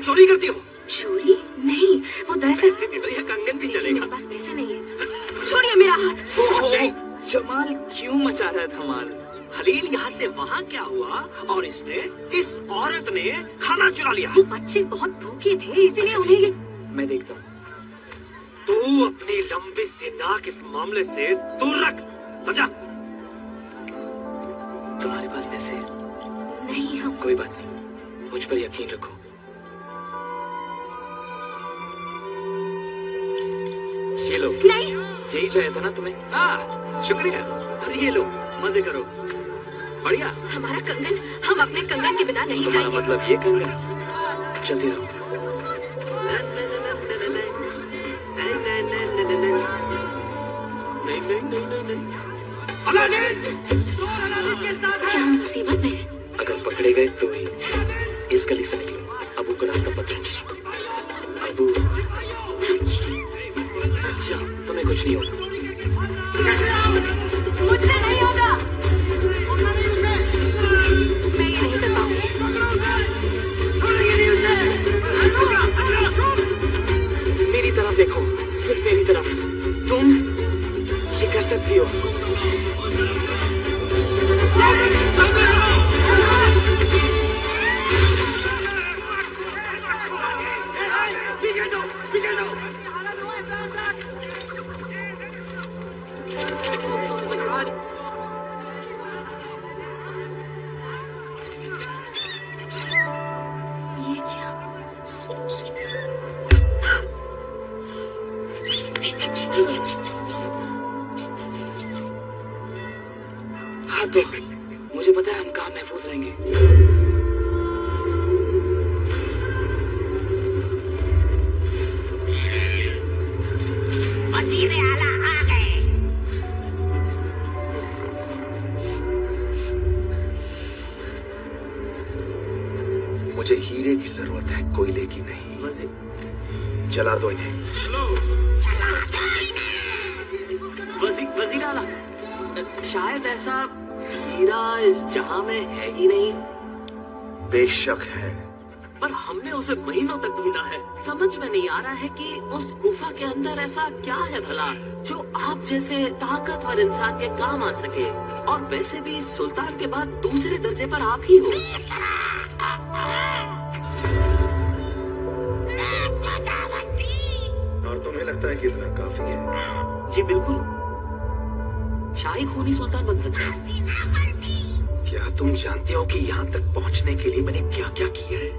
चोरी करती हो? चोरी नहीं, वो दरअसल पैसे दे दो या कंगन भी चलेगा। मेरे पास पैसे नहीं है। छोड़िए मेरा हाथ। जमाल क्यों मचा रहा है धमाल? खलील यहाँ से वहाँ क्या हुआ और इस औरत ने खाना चुरा लिया। वो बच्चे बहुत भूखे थे इसीलिए उन्हें ये। मैं देखता हूँ। तू अपनी लंबी सी नाक इस मामले से दूर रख, समझा? तुम्हारे पास पैसे नहीं? हम कोई बात नहीं, मुझ पर यकीन रखो। ये लो। नहीं, यही चाहिए था ना तुम्हें? हाँ, शुक्रिया। अरे ये लो, मजे करो। बढ़िया। हमारा कंगन, हम अपने कंगन के बिना नहीं जाएंगे। मतलब ये कंगन? चलती रहो। क्या हम मुसीबत में हैं? अगर पकड़े गए तो ही। इस गली से निकलो, अबू को रास्ता पता है। अबू, जाओ, तुम्हें कुछ नहीं होगा। मुझसे नहीं होगा। मैं ये नहीं कर पाऊंगी। मेरी तरफ देखो, सिर्फ मेरी तरफ। तुम ये कर सकती हो। मुझे पता है हम कहाँ महफूज रहेंगे। वज़ीर आला आ गए। मुझे हीरे की जरूरत है, कोयले की नहीं। जला दो इन्हें। वज़ीर आला, शायद ऐसा हीरा इस जहां में है ही नहीं। बेशक है, पर हमने उसे महीनों तक ढूंढा है। समझ में नहीं आ रहा है कि उस गुफा के अंदर ऐसा क्या है भला जो आप जैसे ताकतवर इंसान के काम आ सके। और वैसे भी सुल्तान के बाद दूसरे दर्जे पर आप ही हो। और तुम्हें लगता है कि इतना काफी है? जी बिल्कुल, शाही खूनी सुल्तान बन सकता है। क्या तुम जानते हो कि यहाँ तक पहुँचने के लिए मैंने क्या क्या किया है?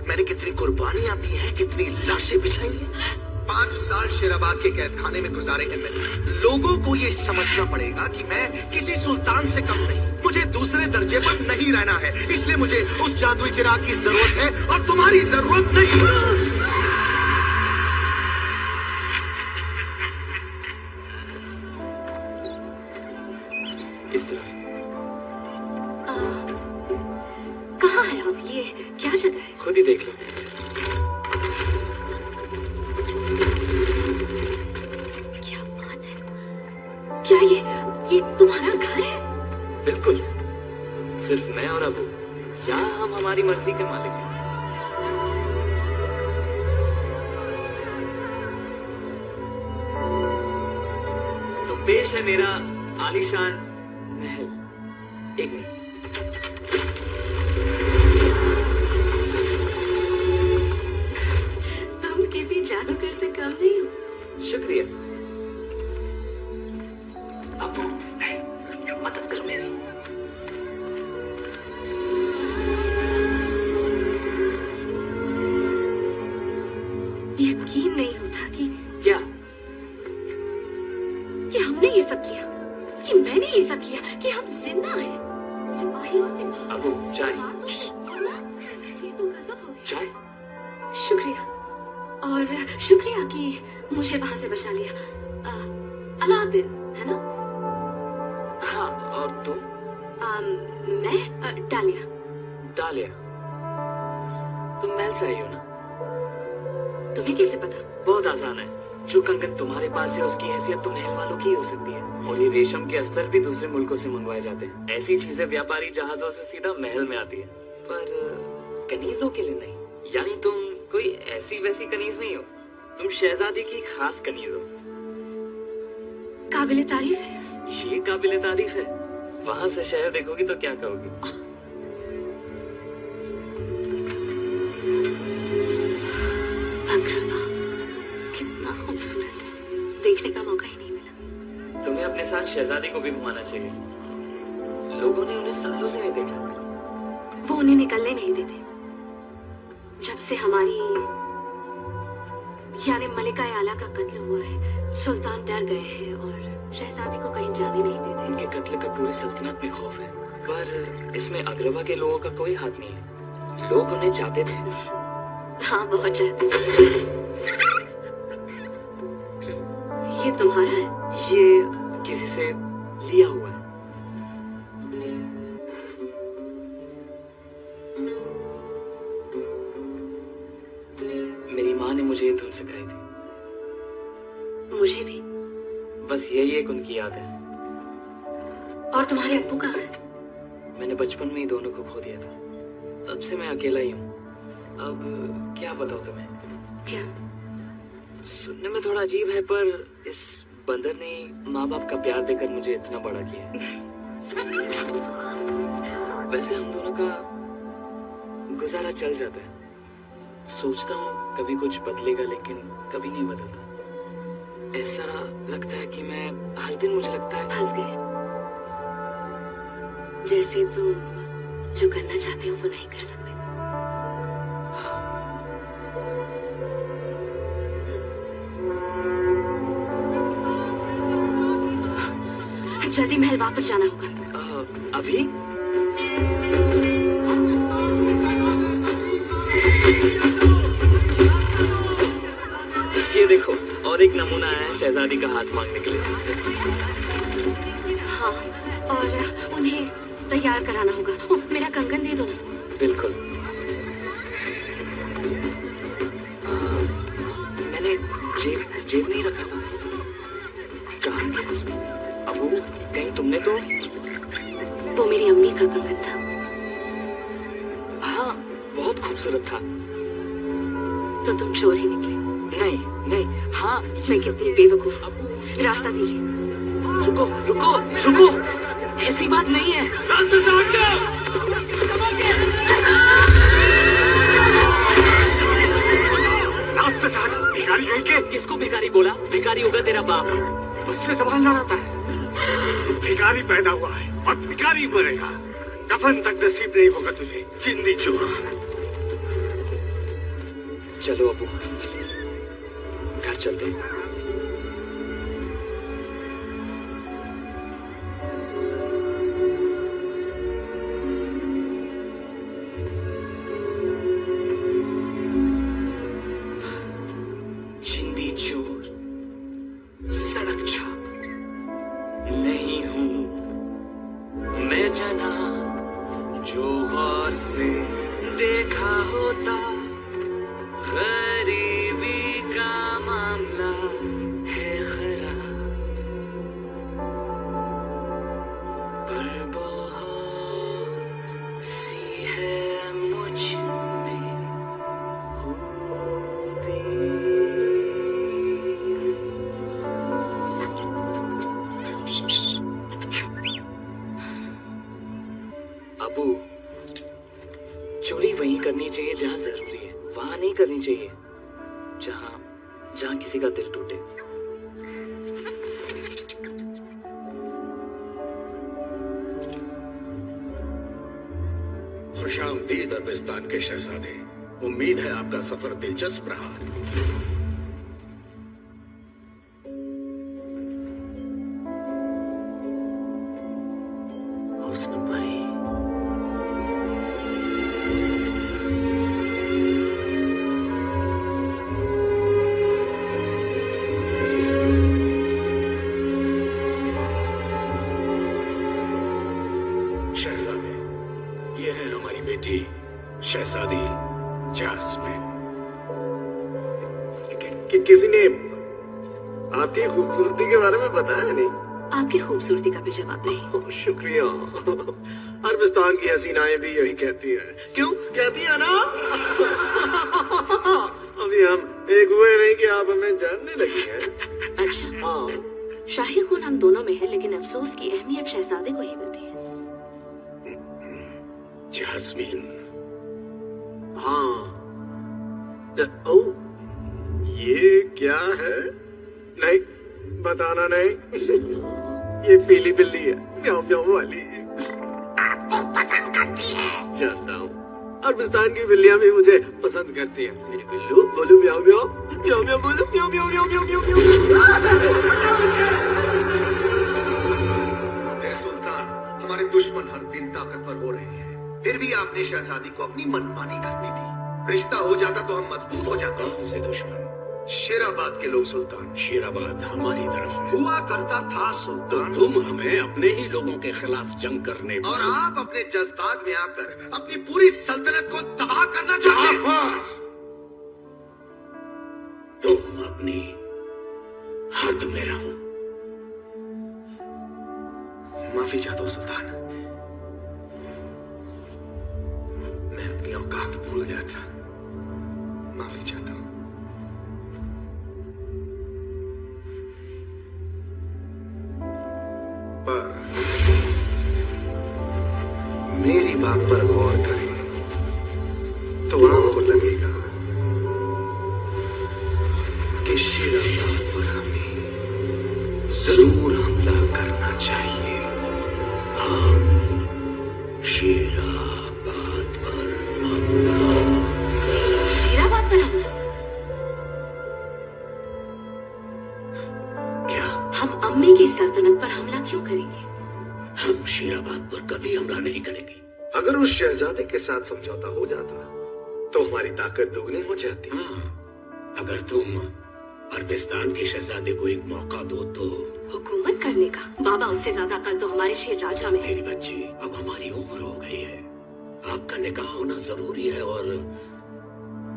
मैंने कितनी कुर्बानियां दी हैं, कितनी लाशें बिछाई हैं। 5 साल शेराबाद के कैदखाने में गुजारे हैं मैंने। लोगों को ये समझना पड़ेगा कि मैं किसी सुल्तान से कम नहीं। मुझे दूसरे दर्जे पर नहीं रहना है, इसलिए मुझे उस जादुई चिराग की जरूरत है और तुम्हारी जरूरत नहीं। इस तरफ। कहाँ है अब? ये क्या जगह है? खुद ही देख लो। क्या बात है? क्या ये तुम्हारा घर है? बिल्कुल, सिर्फ मैं और अबू, यहाँ हम हमारी मर्जी के मालिक हैं। तो पेश है मेरा आलीशान महल। एक मिनट। तुम किसी जादूगर से कम नहीं हो। शुक्रिया। अबू, मदद करो मेरी। यकीन नहीं होता कि क्या? कि हमने ये सब किया, कि मैंने ये सब किया, कि हम जिंदा हैं। सिपाहियों से अबू, चाय। ये तो गजब हो गया। चाय? शुक्रिया, और शुक्रिया कि मुझे वहां से बचा लिया। अलाउद्दीन है ना? हाँ, और तुम? मैं डालिया। डालिया, तुम महल से आई हो ना? तुम्हें कैसे पता? बहुत आसान है। जो कंगन तुम्हारे पास है उसकी हैसियत तो महल वालों की हो सकती है। और ये रेशम के अस्तर भी दूसरे मुल्कों से मंगवाए जाते हैं। ऐसी चीजें व्यापारी जहाजों से सीधा महल में आती है, पर कनीजों के लिए नहीं। यानी तुम कोई ऐसी वैसी कनीज नहीं हो, तुम शहजादी की खास कनीज हो। काबिले तारीफ है। ये काबिले तारीफ है। वहां से शहर देखोगी तो क्या कहोगी? अग्रवा कितना खूबसूरत है, देखने का मौका ही नहीं मिला। तुम्हें अपने साथ शहजादी को भी घुमाना चाहिए। लोगों ने उन्हें सालों से नहीं देखा। वो उन्हें निकलने नहीं देते। जब से हमारी यानी मलिका आला का कत्ल हुआ है, सुल्तान डर गए हैं और शहजादी को कहीं जाने नहीं देते। उनके कत्ल का पूरी सल्तनत में खौफ है, पर इसमें अग्रवा के लोगों का कोई हाथ नहीं है। लोग उन्हें चाहते थे। हाँ, बहुत चाहते थे। ये तुम्हारा है? ये किसी से लिया हुआ है। मेरी माँ ने मुझे ये धुन सिखाई थी। मुझे भी। बस यही एक उनकी याद है। और तुम्हारे अब्बू कहाँ हैं? मैंने बचपन में ही दोनों को खो दिया था, तब से मैं अकेला ही हूँ। अब क्या बताऊँ तुम्हें? क्या? सुनने में थोड़ा अजीब है, पर इस बंदर ने माँ बाप का प्यार देकर मुझे इतना बड़ा किया। वैसे हम दोनों का गुजारा चल जाता है। सोचता हूँ कभी कुछ बदलेगा, लेकिन कभी नहीं बदलता। ऐसा लगता है कि मैं हर दिन, मुझे लगता है फंस गए। जैसे तुम जो करना चाहते हो वो नहीं कर सकते। जल्दी महल वापस जाना होगा। अभी? ये देखो, और एक नमूना है शहजादी का हाथ मांगने के लिए। हाँ, और उन्हें तैयार कराना होगा। मेरा कंगन दे दो ना। बिल्कुल। मैंने जेब नहीं रखा था। कहाँ गया? अबू, कहीं तुमने तो? वो मेरी अम्मी का कंगन था। हाँ, बहुत खूबसूरत था। तो तुम चोर ही निकले? नहीं नहीं, हाँ। मैं कितनी बेवकूफ। रास्ता दीजिए। रुको रुको रुको, ऐसी बात नहीं है। रास्ते से हट जाओ। रास्ते से हट। भिखारी कहीं के? किसको भिखारी बोला? भिखारी होगा तेरा बाप। उससे सवाल लड़ाता है। भिखारी पैदा हुआ है और भिखारी मरेगा। कफन तक नसीब नहीं होगा तुझे, जिंदी चोर। चलो अबू, घर चलते हैं। जिंदी चोर, सड़क छाप नहीं हूं मैं जना, जो गौर से देखा होता गरीबी का मामला है खराब, पर बहुत सी है मुझ में खूबी। अबू, चोरी वहीं करनी चाहिए जहां जरूरी है, वहां नहीं करनी चाहिए जहां किसी का दिल टूटे। खुशामदीद अरबिस्तान के शहजादे, उम्मीद है आपका सफर दिलचस्प रहा। हुस्न परी, शहजादे, ये है हमारी बेटी शहजादी जास्मिन। किसी ने आपकी खूबसूरती के बारे में बताया नहीं? आपकी खूबसूरती का भी जवाब नहीं। शुक्रिया। अरबिस्तान की हसीनाएं भी यही कहती हैं। क्यों कहती है ना? शहजादी, हम एक हुए नहीं कि आप हमें जानने लगी हैं। अच्छा, हाँ, शाही खून हम दोनों में है, लेकिन अफसोस की अहमियत शहजादे को ही मिलती है। जैस्मीन। हाँ। ओ, ये क्या है? नहीं, बताना नहीं। ये पीली बिल्ली है, म्याऊं म्याऊं वाली। आपको पसंद करती है। जानता हूँ, अरबिस्तान की बिल्लियां भी मुझे पसंद करती हैं। मेरी बिल्लू बोलो म्याऊं म्याऊं, म्याऊं म्याऊं बोलो, म्याऊं म्याऊं म्याऊं म्याऊं म्याऊं। सुल्तान, हमारे दुश्मन हर दिन ताकतवर हो रहे हैं, फिर भी आपने शहजादी को अपनी मनमानी करने दी। रिश्ता हो जाता तो हम मजबूत हो जाते। कौन से दुश्मन? शेराबाद के लोग सुल्तान। शेराबाद हमारी तरफ है। हुआ करता था तो सुल्तान। तुम हमें अपने ही लोगों के खिलाफ जंग करने और आप अपने जज्बात में आकर अपनी पूरी सल्तनत को तबाह करना चाहते हैं। जाफर, तुम अपनी हद में रहो। माफी चाहता हूं सुल्तान, मैं अपनी औकात भूल गया था। माफी चाहता हूं। पर मेरी बात पर गौर करें तो आपको लगेगा कि शेराबाद पर हमें जरूर हमला करना चाहिए। हम शेराबाद पर हमला। शेराबाद पर हमला? क्या हम अम्मी की सल्तनत पर हमला क्यों करेंगे? हम शेराबाद पर कभी हमला नहीं करेंगे। अगर उस शहजादे के साथ समझौता हो जाता तो हमारी ताकत दुगनी हो जाती। हाँ, अगर तुम अरबिस्तान के शहजादे को एक मौका दो तो। हुकूमत करने का? बाबा, उससे ज्यादा अकल तो हमारे शेर राजा में है। मेरी बच्ची, अब हमारी उम्र हो गई है, आपका निकाह होना जरूरी है। और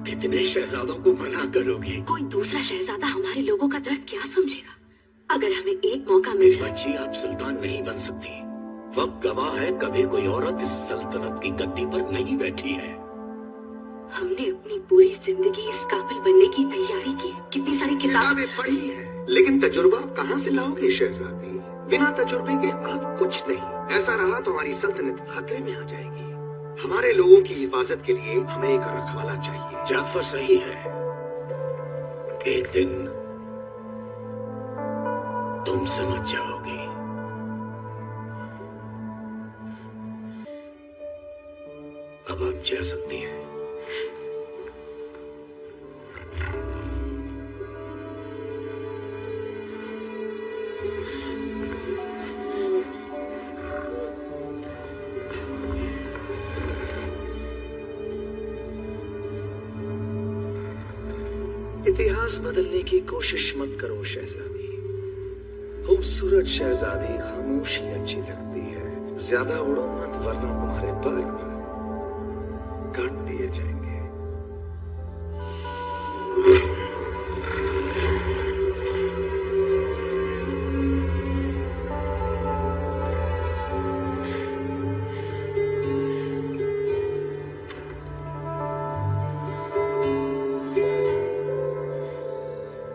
कितने शहजादों को मना करोगे? कोई दूसरा शहजादा हमारे लोगों का दर्द क्या समझेगा? अगर हमें एक मौका मिल मेरी जाए। बच्ची, आप सुल्तान नहीं बन सकती। वक्त गवाह है, कभी कोई औरत इस सल्तनत की गद्दी पर नहीं बैठी है। हमने अपनी पूरी जिंदगी इस काबिल बनने की तैयारी की, कितनी सारी किताबें किताबें पढ़ी हैं, लेकिन तजुर्बा आप कहां से लाओगे शहजादी? बिना तजुर्बे के आप कुछ नहीं। ऐसा रहा तो हमारी सल्तनत खतरे में आ जाएगी। हमारे लोगों की हिफाजत के लिए हमें एक रखवाला चाहिए। जाफर सही है, एक दिन तुम समझ जाओगे। अब आप जा सकती हैं। इतिहास बदलने की कोशिश मत करो शहजादी। खूबसूरत शहजादी खामोशी अच्छी लगती है। ज्यादा उड़ो मत, वरना तुम्हारे पर काट दिए जाएंगे।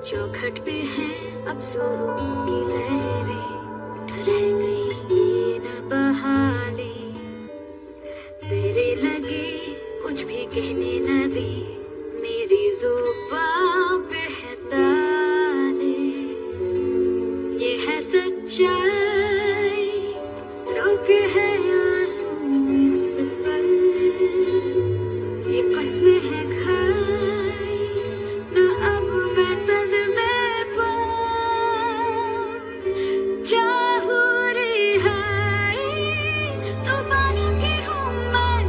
चौखट पे है अब जोरों की लहरें, ढल गई न बहाली, तेरे लगे कुछ भी कहने न दी, मेरी जुबां पे है ताले। ये है सच्चाई, रोक है आंसू इस पल, ये कसम है खाई न अब मैं सदमे चाहू रिहाई, तूफानों की हूँ मैं,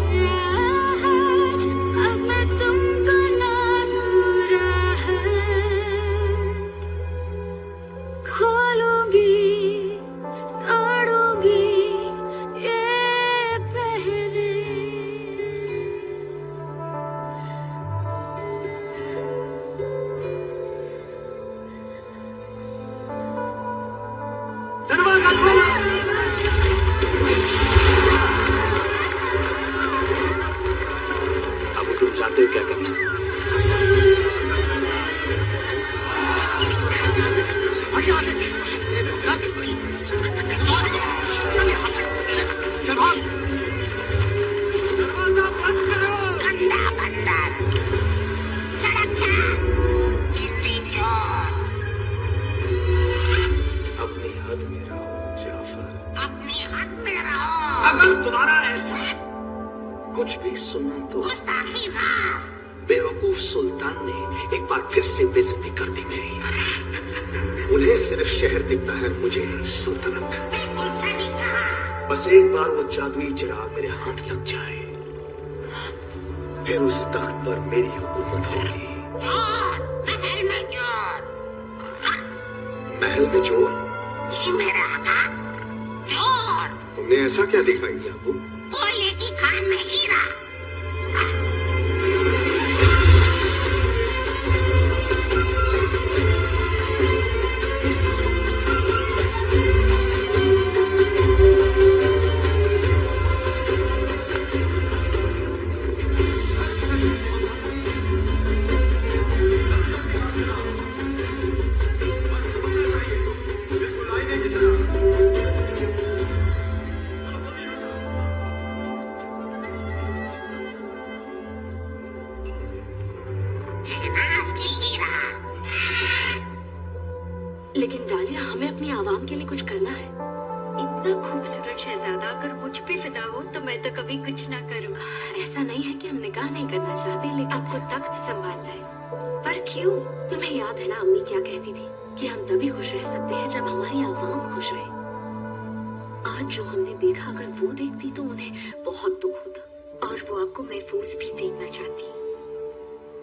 अब मैं तुमको ना दूरा है। खोलूंगी तोड़ूंगी ये पहरे, अब तुम चाहते हो क्या करना? दोबारा ऐसा कुछ भी सुना तो बेवकूफ सुल्तान ने एक बार फिर से बेइज्जती कर दी मेरी। उन्हें सिर्फ शहर दिखता है, मुझे सुल्तानत। बस एक बार वो जादुई चिराग मेरे हाथ लग जाए, फिर उस तख्त पर मेरी हुकूमत होगी। महल में चोर? जी मेरा आका, चोर। तुमने ऐसा क्या दिखाई दिया आपको? कोयले की खान में हीरा। लेकिन डालिया, हमें अपनी आवाम के लिए कुछ करना है। इतना खूबसूरत शहजादा अगर मुझ पे फिदा हो तो मैं तो कभी कुछ ना करूं। ऐसा नहीं है कि हम निकाह नहीं करना चाहते, लेकिन आपको तख्त संभालना है। पर क्यों? तुम्हें याद है ना अम्मी क्या कहती थी कि हम तभी खुश रह सकते हैं जब हमारी आवाम खुश रहे। आज जो हमने देखा, अगर वो देखती तो उन्हें बहुत दुख होता। और वो आपको महफूज भी देखना चाहती।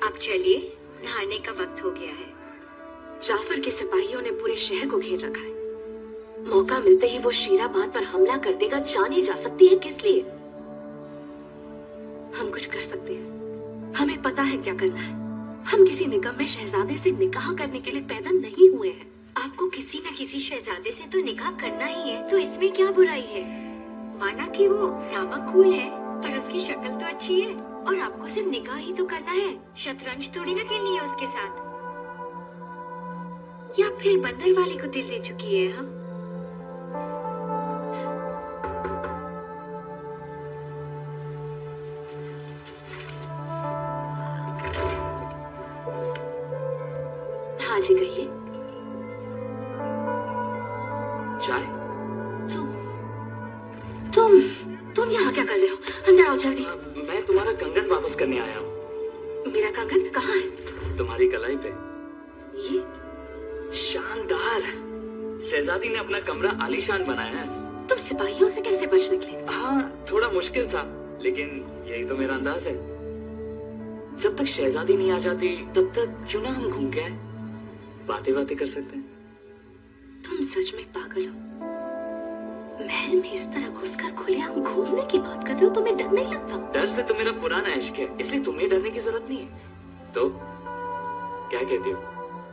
अब चलिए, नहाने का वक्त हो गया है। जाफर के सिपाहियों ने पूरे शहर को घेर रखा है। मौका मिलते ही वो शीराबाद पर हमला कर देगा। जानी जा सकती है किस लिए। हम कुछ कर सकते हैं, हमें पता है क्या करना है। हम किसी निकम्मे शहजादे से निकाह करने के लिए पैदा नहीं हुए हैं। आपको किसी न किसी शहजादे से तो निकाह करना ही है, तो इसमें क्या बुराई है? माना कि वो नामकूल है, पर उसकी शक्ल तो अच्छी है। और आपको सिर्फ निकाह ही तो करना है, शतरंज थोड़ी ना खेलनी है उसके साथ। या फिर बंदर वाले को दिल दे चुकी है? हम हाँ जी, कहिए। चाय? तुम यहाँ क्या कर रहे हो? अंदर आओ जल्दी। मैं तुम्हारा कंगन वापस करने आया हूँ। मेरा कंगन कहाँ है? तुम्हारी कलाई पे। ये शानदार। शहजादी ने अपना कमरा आलीशान बनाया है। तुम सिपाहियों से कैसे बच निकले? हाँ, थोड़ा मुश्किल था, लेकिन यही तो मेरा अंदाज है। जब तक शहजादी नहीं आ जाती तब तक क्यों ना हम घूम के आए, बातें कर सकते हैं। तुम सच में पागल हो। महल में इस तरह घुसकर खुलेआम घूमने की बात कर रहे हो? तुम्हें डर नहीं लगता? डर से तो मेरा पुराना इश्क है, इसलिए तुम्हें डरने की जरूरत नहीं है। तो क्या कहती हो?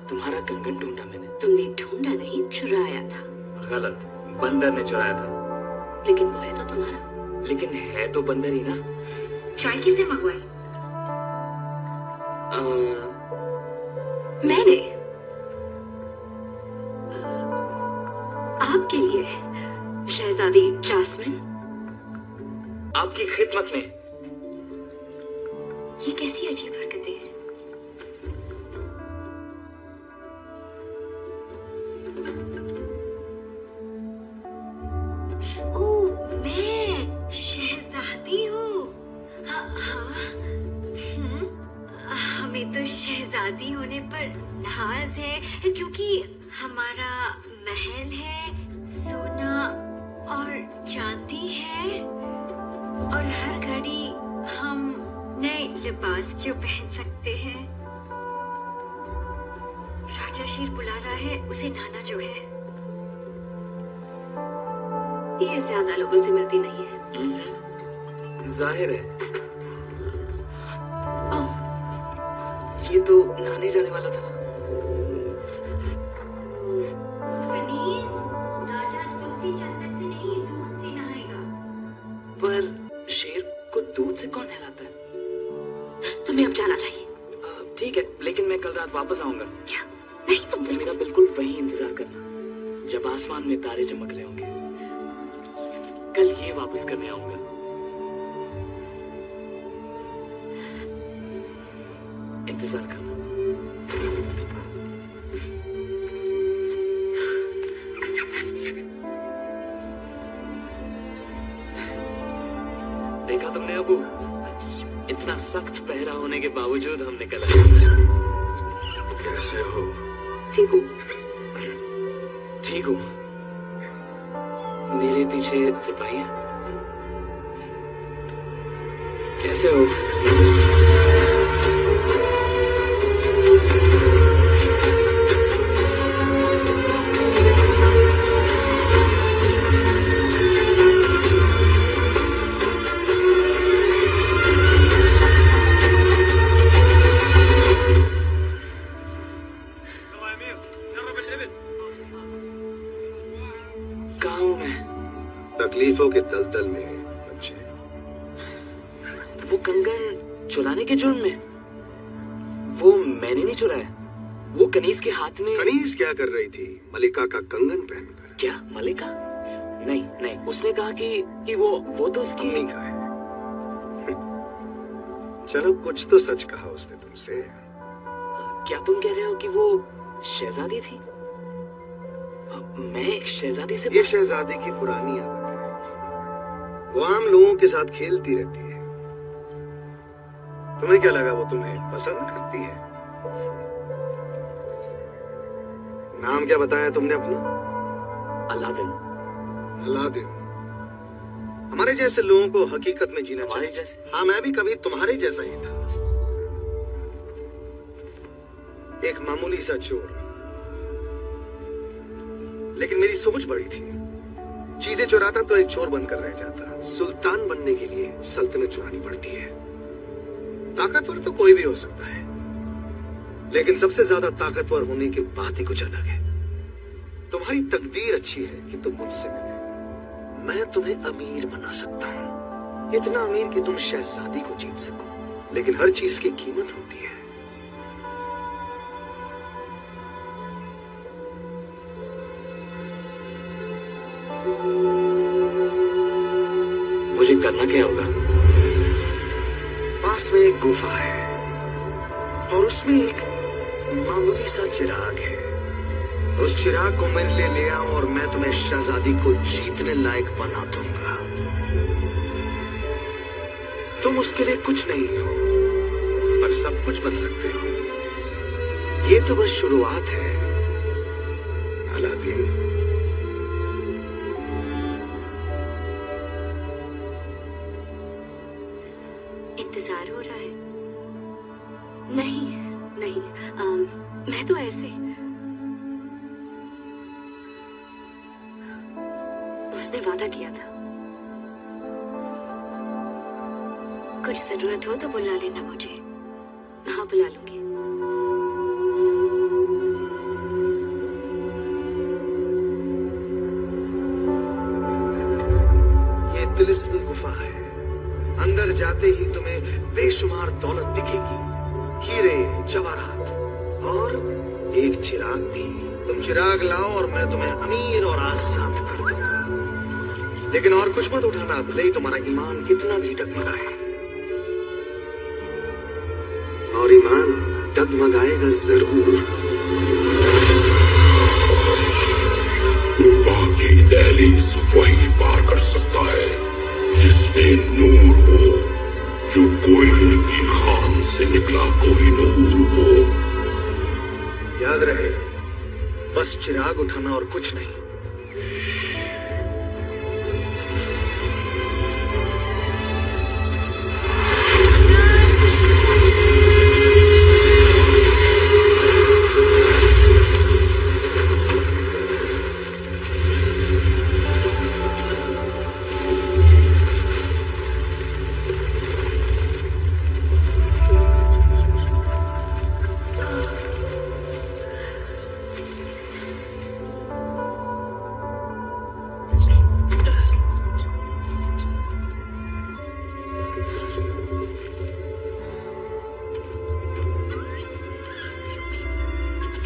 तुम्हारा कंगन ढूंढा मैंने। तुमने ढूंढा नहीं, चुराया था। गलत, बंदर ने चुराया था। लेकिन वो है तो तुम्हारा। लेकिन है तो बंदर ही ना। चाय किसने मंगवाई? मैंने। आपके लिए शहजादी जास्मिन। आपकी खिदमत में। ये कैसी अजीब हरकतें हैं? ओह, मैं शहजादी हूँ। हाँ, हमें तो शहजादी होने पर नाज है, क्योंकि हमारा महल है, सोना और चांदी है, और हर घड़ी हम नए लिबास जो पहन सकते हैं। राजा शेर बुला रहा है, उसे नाना जो है। ये ज्यादा लोगों से मिलती नहीं है। जाहिर है। ओह, ये तो नहाने जाने वाला था ना। राजा तुलसी चंदन से नहीं, दूध से नहाएगा। पर शेर को दूध से कौन नहलाता है? तुम्हें अब जाना चाहिए। ठीक है, लेकिन मैं कल रात वापस आऊंगा। क्या? नहीं, तुम मेरा बिल्कुल वही इंतजार करना, जब आसमान में तारे चमक रहे होंगे। कल ये वापस करने आऊंगा। इंतजार करना। देखा तुमने अबू, इतना सख्त पहरा होने के बावजूद हम निकल आए। कैसे हो? ठीक हूँ, ठीक हूँ। मेरे पीछे सिपाही है। कैसे हो? तकलीफों के दलदल में बच्चे। वो कंगन चुराने के जुर्म में? वो मैंने नहीं चुराया, वो कनीज के हाथ में। कनीज क्या कर रही थी मलिका का कंगन पहनकर? क्या मलिका? नहीं नहीं, उसने कहा कि वो तो उसकी अम्मी का है। चलो कुछ तो सच कहा उसने तुमसे। क्या तुम कह रहे हो कि वो शहजादी थी? मैं एक शहजादी से? ये शहजादी की पुरानी आदत है, वो आम लोगों के साथ खेलती रहती है। तुम्हें क्या लगा वो तुम्हें पसंद करती है? नाम क्या बताया तुमने अपना? अलादीन। अलादीन। हमारे जैसे लोगों को हकीकत में जीना चाहिए। जैसे? हाँ, मैं भी कभी तुम्हारे जैसा ही था, एक मामूली सा चोर। लेकिन मेरी सोच बड़ी थी, चीजें चुराता तो एक चोर बनकर रह जाता। सुल्तान बनने के लिए सल्तनत चुरानी पड़ती है। ताकतवर तो कोई भी हो सकता है, लेकिन सबसे ज्यादा ताकतवर होने की बात ही कुछ अलग है। तुम्हारी तकदीर अच्छी है कि तुम मुझसे मिले। मैं तुम्हें अमीर बना सकता हूं, इतना अमीर कि तुम शहजादी को जीत सको। लेकिन हर चीज की कीमत होती है। मुझे करना क्या होगा? पास में एक गुफा है और उसमें एक मामूली सा चिराग है। उस चिराग को मैं ले आऊं और मैं तुम्हें शहजादी को जीतने लायक बना दूंगा। तुम उसके लिए कुछ नहीं हो, पर सब कुछ बन सकते हो। ये तो बस शुरुआत है अलादीन। इंतजार हो रहा है? नहीं नहीं, मैं तो ऐसे। उसने वादा किया था। कुछ जरूरत हो तो बुला लेना मुझे। हाँ, बुला लूंगी। ये तिलिस्मी गुफा है। अंदर जाते ही तुम्हें बेशुमार दौलत दिखेगी, हीरे जवाहरात और एक चिराग भी। तुम चिराग लाओ और मैं तुम्हें अमीर और आजाद कर दूंगा। लेकिन और कुछ मत उठाना, भले ही तुम्हारा ईमान कितना भी डगमगाए। और ईमान डगमगाएगा जरूर। गुफा की दहलीज वही पार कर सकता है जिसमें नूर हो, जो कोयले की खान से निकला कोई नूर हो। याद रहे, बस चिराग उठाना और कुछ नहीं।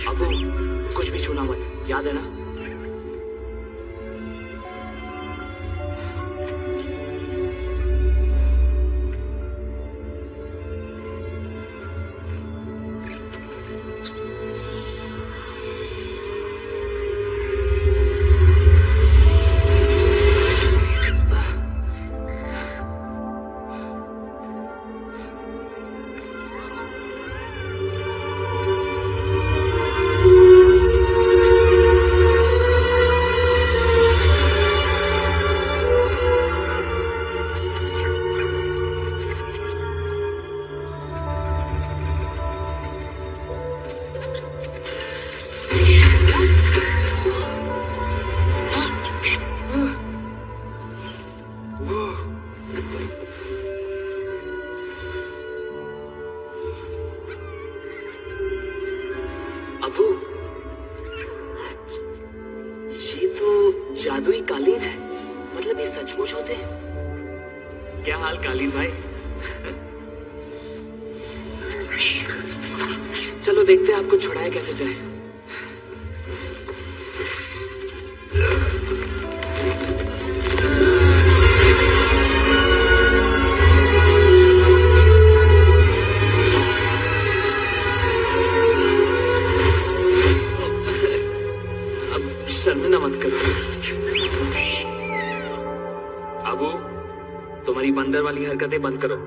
अबू, कुछ भी छूना मत, याद है ना? कालीन है, मतलब ये सचमुच होते हैं? क्या हाल कालीन भाई? चलो देखते हैं आपको छुड़ाया कैसे जाए। अब शर्मिंदा मत करो। अबू, तुम्हारी बंदर वाली हरकतें बंद करो।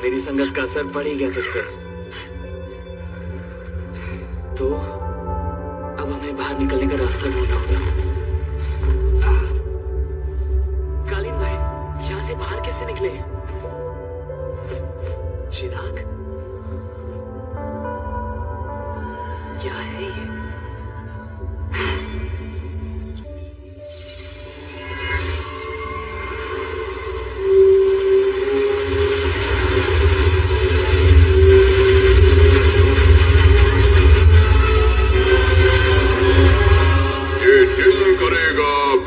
मेरी संगत का असर पड़ ही गया तुझ पे। तो अब हमें बाहर निकलने का रास्ता ढूंढना होगा। कालीन भाई, यहां से बाहर कैसे निकले? चिराग, क्या है ये?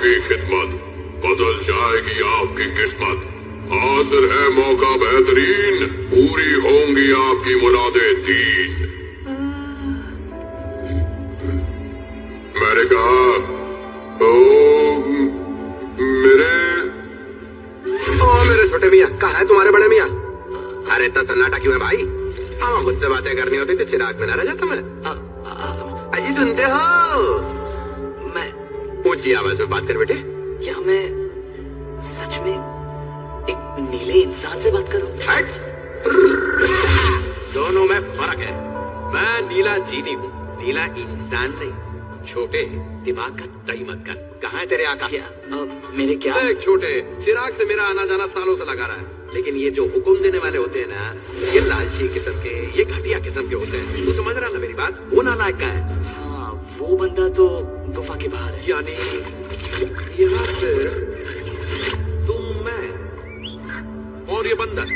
आपकी खिदमत, बदल जाएगी आपकी किस्मत। हाजिर है मौका बेहतरीन, पूरी होंगी आपकी मुरादें 3। मैंने कहा मेरे छोटे मियाँ, कहाँ है तुम्हारे बड़े मियाँ? अरे इतना सन्नाटा क्यों है भाई? हम खुद से बातें करनी होती तो चिराग में न रह जाता मैं। अजी सुनते हो? मैं ऊंची आवाज में बात कर बेटे। क्या मैं सच में एक नीले इंसान से बात करूं? दोनों में फर्क है। मैं नीला जीनी हूँ, नीला इंसान नहीं। छोटे, दिमाग का दही मत कर। कहाँ है तेरे आका? क्या मेरे क्या? देख छोटे, चिराग से मेरा आना जाना सालों से लगा रहा है, लेकिन ये जो हुक्म देने वाले होते हैं ना, ये लालची किस्म के, ये घटिया किस्म के होते हैं। तू समझ रहा ना मेरी बात? वो नालायक का है। हाँ, वो बंदा तो गुफा के बाहर है। यानी यहाँ से तुम, मैं और ये बंदर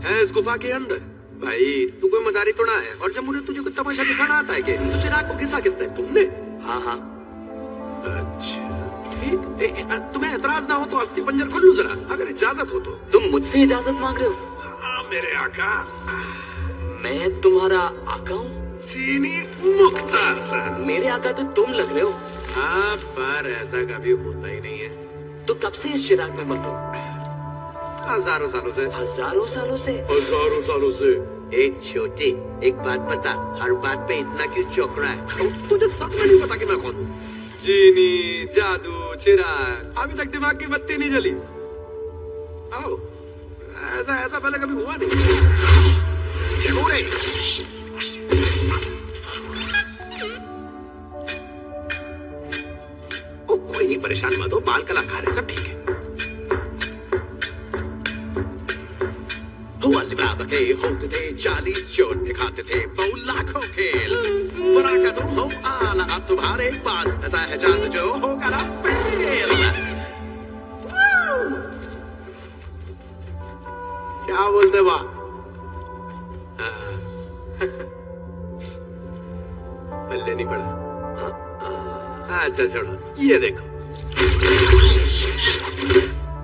है इस गुफा के अंदर। भाई तू कोई मदारी तो ना है, और जब मुझे तुझे कोई तमाशा दिखाना आता है कि तो चिराग को किसका किसता है? तुमने? हाँ हाँ। अच्छा ठीक। तुम्हें एतराज ना हो तो अस्थि पंजर खोल लूं जरा, अगर इजाजत हो तो। तुम मुझसे इजाजत मांग रहे हो? हाँ मेरे आका। मैं तुम्हारा आका हूँ? चीनी मुख्तासर। मेरे आका तो तुम लग रहे हो। हाँ पर ऐसा कभी होता ही नहीं है। तो कब से इस चिराग में बंद हो? हजारों सालों से। हजारों सालों से? हजारों सालों से। ए छोटे, एक बात बता, हर बात पे इतना क्यों चौंक रहा है? तुझे सच में नहीं पता कि मैं कौन हूँ? जीनी, जादू, चिराग, अभी तक दिमाग की बत्ती नहीं जली। आओ, ऐसा पहले कभी हुआ नहीं। ओ कोई नहीं, परेशान मत हो, बाल कलाकार है, सब ठीक है। अलीबाबा के होते थे 40 चोर दिखाते थे, बहु लाखों खेल। बड़ा कदम हो आला अब तुम्हारे पास, ऐसा है जादू जो होगा ना फेल। क्या बोलते बा? पल्ले नहीं पड़ा। अच्छा छोड़ो, ये देखो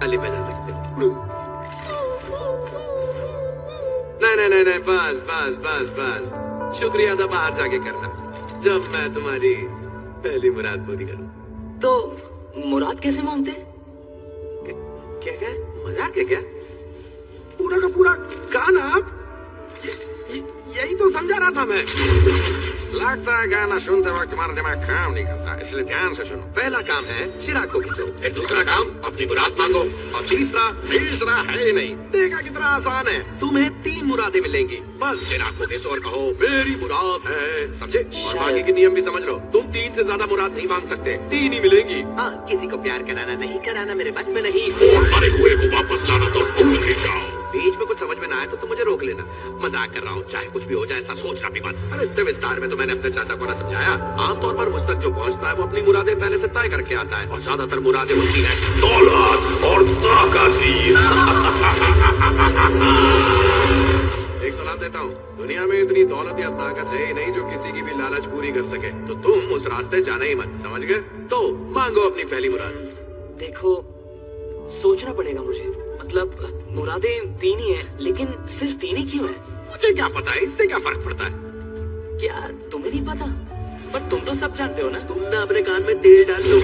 अली पे जा सकते। नहीं, बस शुक्रिया था बाहर जाके करना, जब मैं तुम्हारी पहली मुराद पूरी करूं। तो मुराद कैसे मांगते? क्या मजाक है क्या? पूरा का पूरा गाना यही तो समझा रहा था मैं। लगता है गाना सुनते वक्त तुम्हारा दिमाग काम नहीं करता, इसलिए ध्यान से सुनो। पहला काम है चिराग को घिसो, फिर दूसरा काम अपनी मुराद मांगो, और तीसरा है ही नहीं। देखा कितना आसान है। तुम्हें 3 मुरादें मिलेंगी, बस चिराग को घिसो और कहो मेरी मुराद है, समझे? और बाकी के नियम भी समझ लो। तुम 3 से ज्यादा मुराद नहीं मांग सकते, 3 ही मिलेंगी। हाँ, किसी को प्यार कराना नहीं कराना मेरे बस में नहीं। मरे हुए को वापस लाना तो भूल ही जाओ। बीच में कुछ समझ में ना आए तो मुझे रोक लेना, मजाक कर रहा हूँ, चाहे कुछ भी हो जाए ऐसा सोचना भी मत। अरे इतने विस्तार में तो मैंने अपने चाचा को ना समझाया। आमतौर पर मुझ तक जो पहुँचता है वो अपनी मुरादें पहले से तय करके आता है, और ज्यादातर मुरादें होती है दौलत और ताकत की। एक सलाह देता हूँ, दुनिया में इतनी दौलत या ताकत है ही नहीं जो किसी की भी लालच पूरी कर सके, तो तुम उस रास्ते जाना ही मत, समझ गए? तो मांगो अपनी पहली मुराद। देखो, सोचना पड़ेगा मुझे। मतलब मुरादें 3 ही हैं, लेकिन सिर्फ 3 ही क्यों हैं? मुझे क्या पता है, इससे क्या फर्क पड़ता है? क्या तुम्हें नहीं पता? पर तुम तो सब जानते हो ना। तुम ना अपने कान में तेल डाल लो,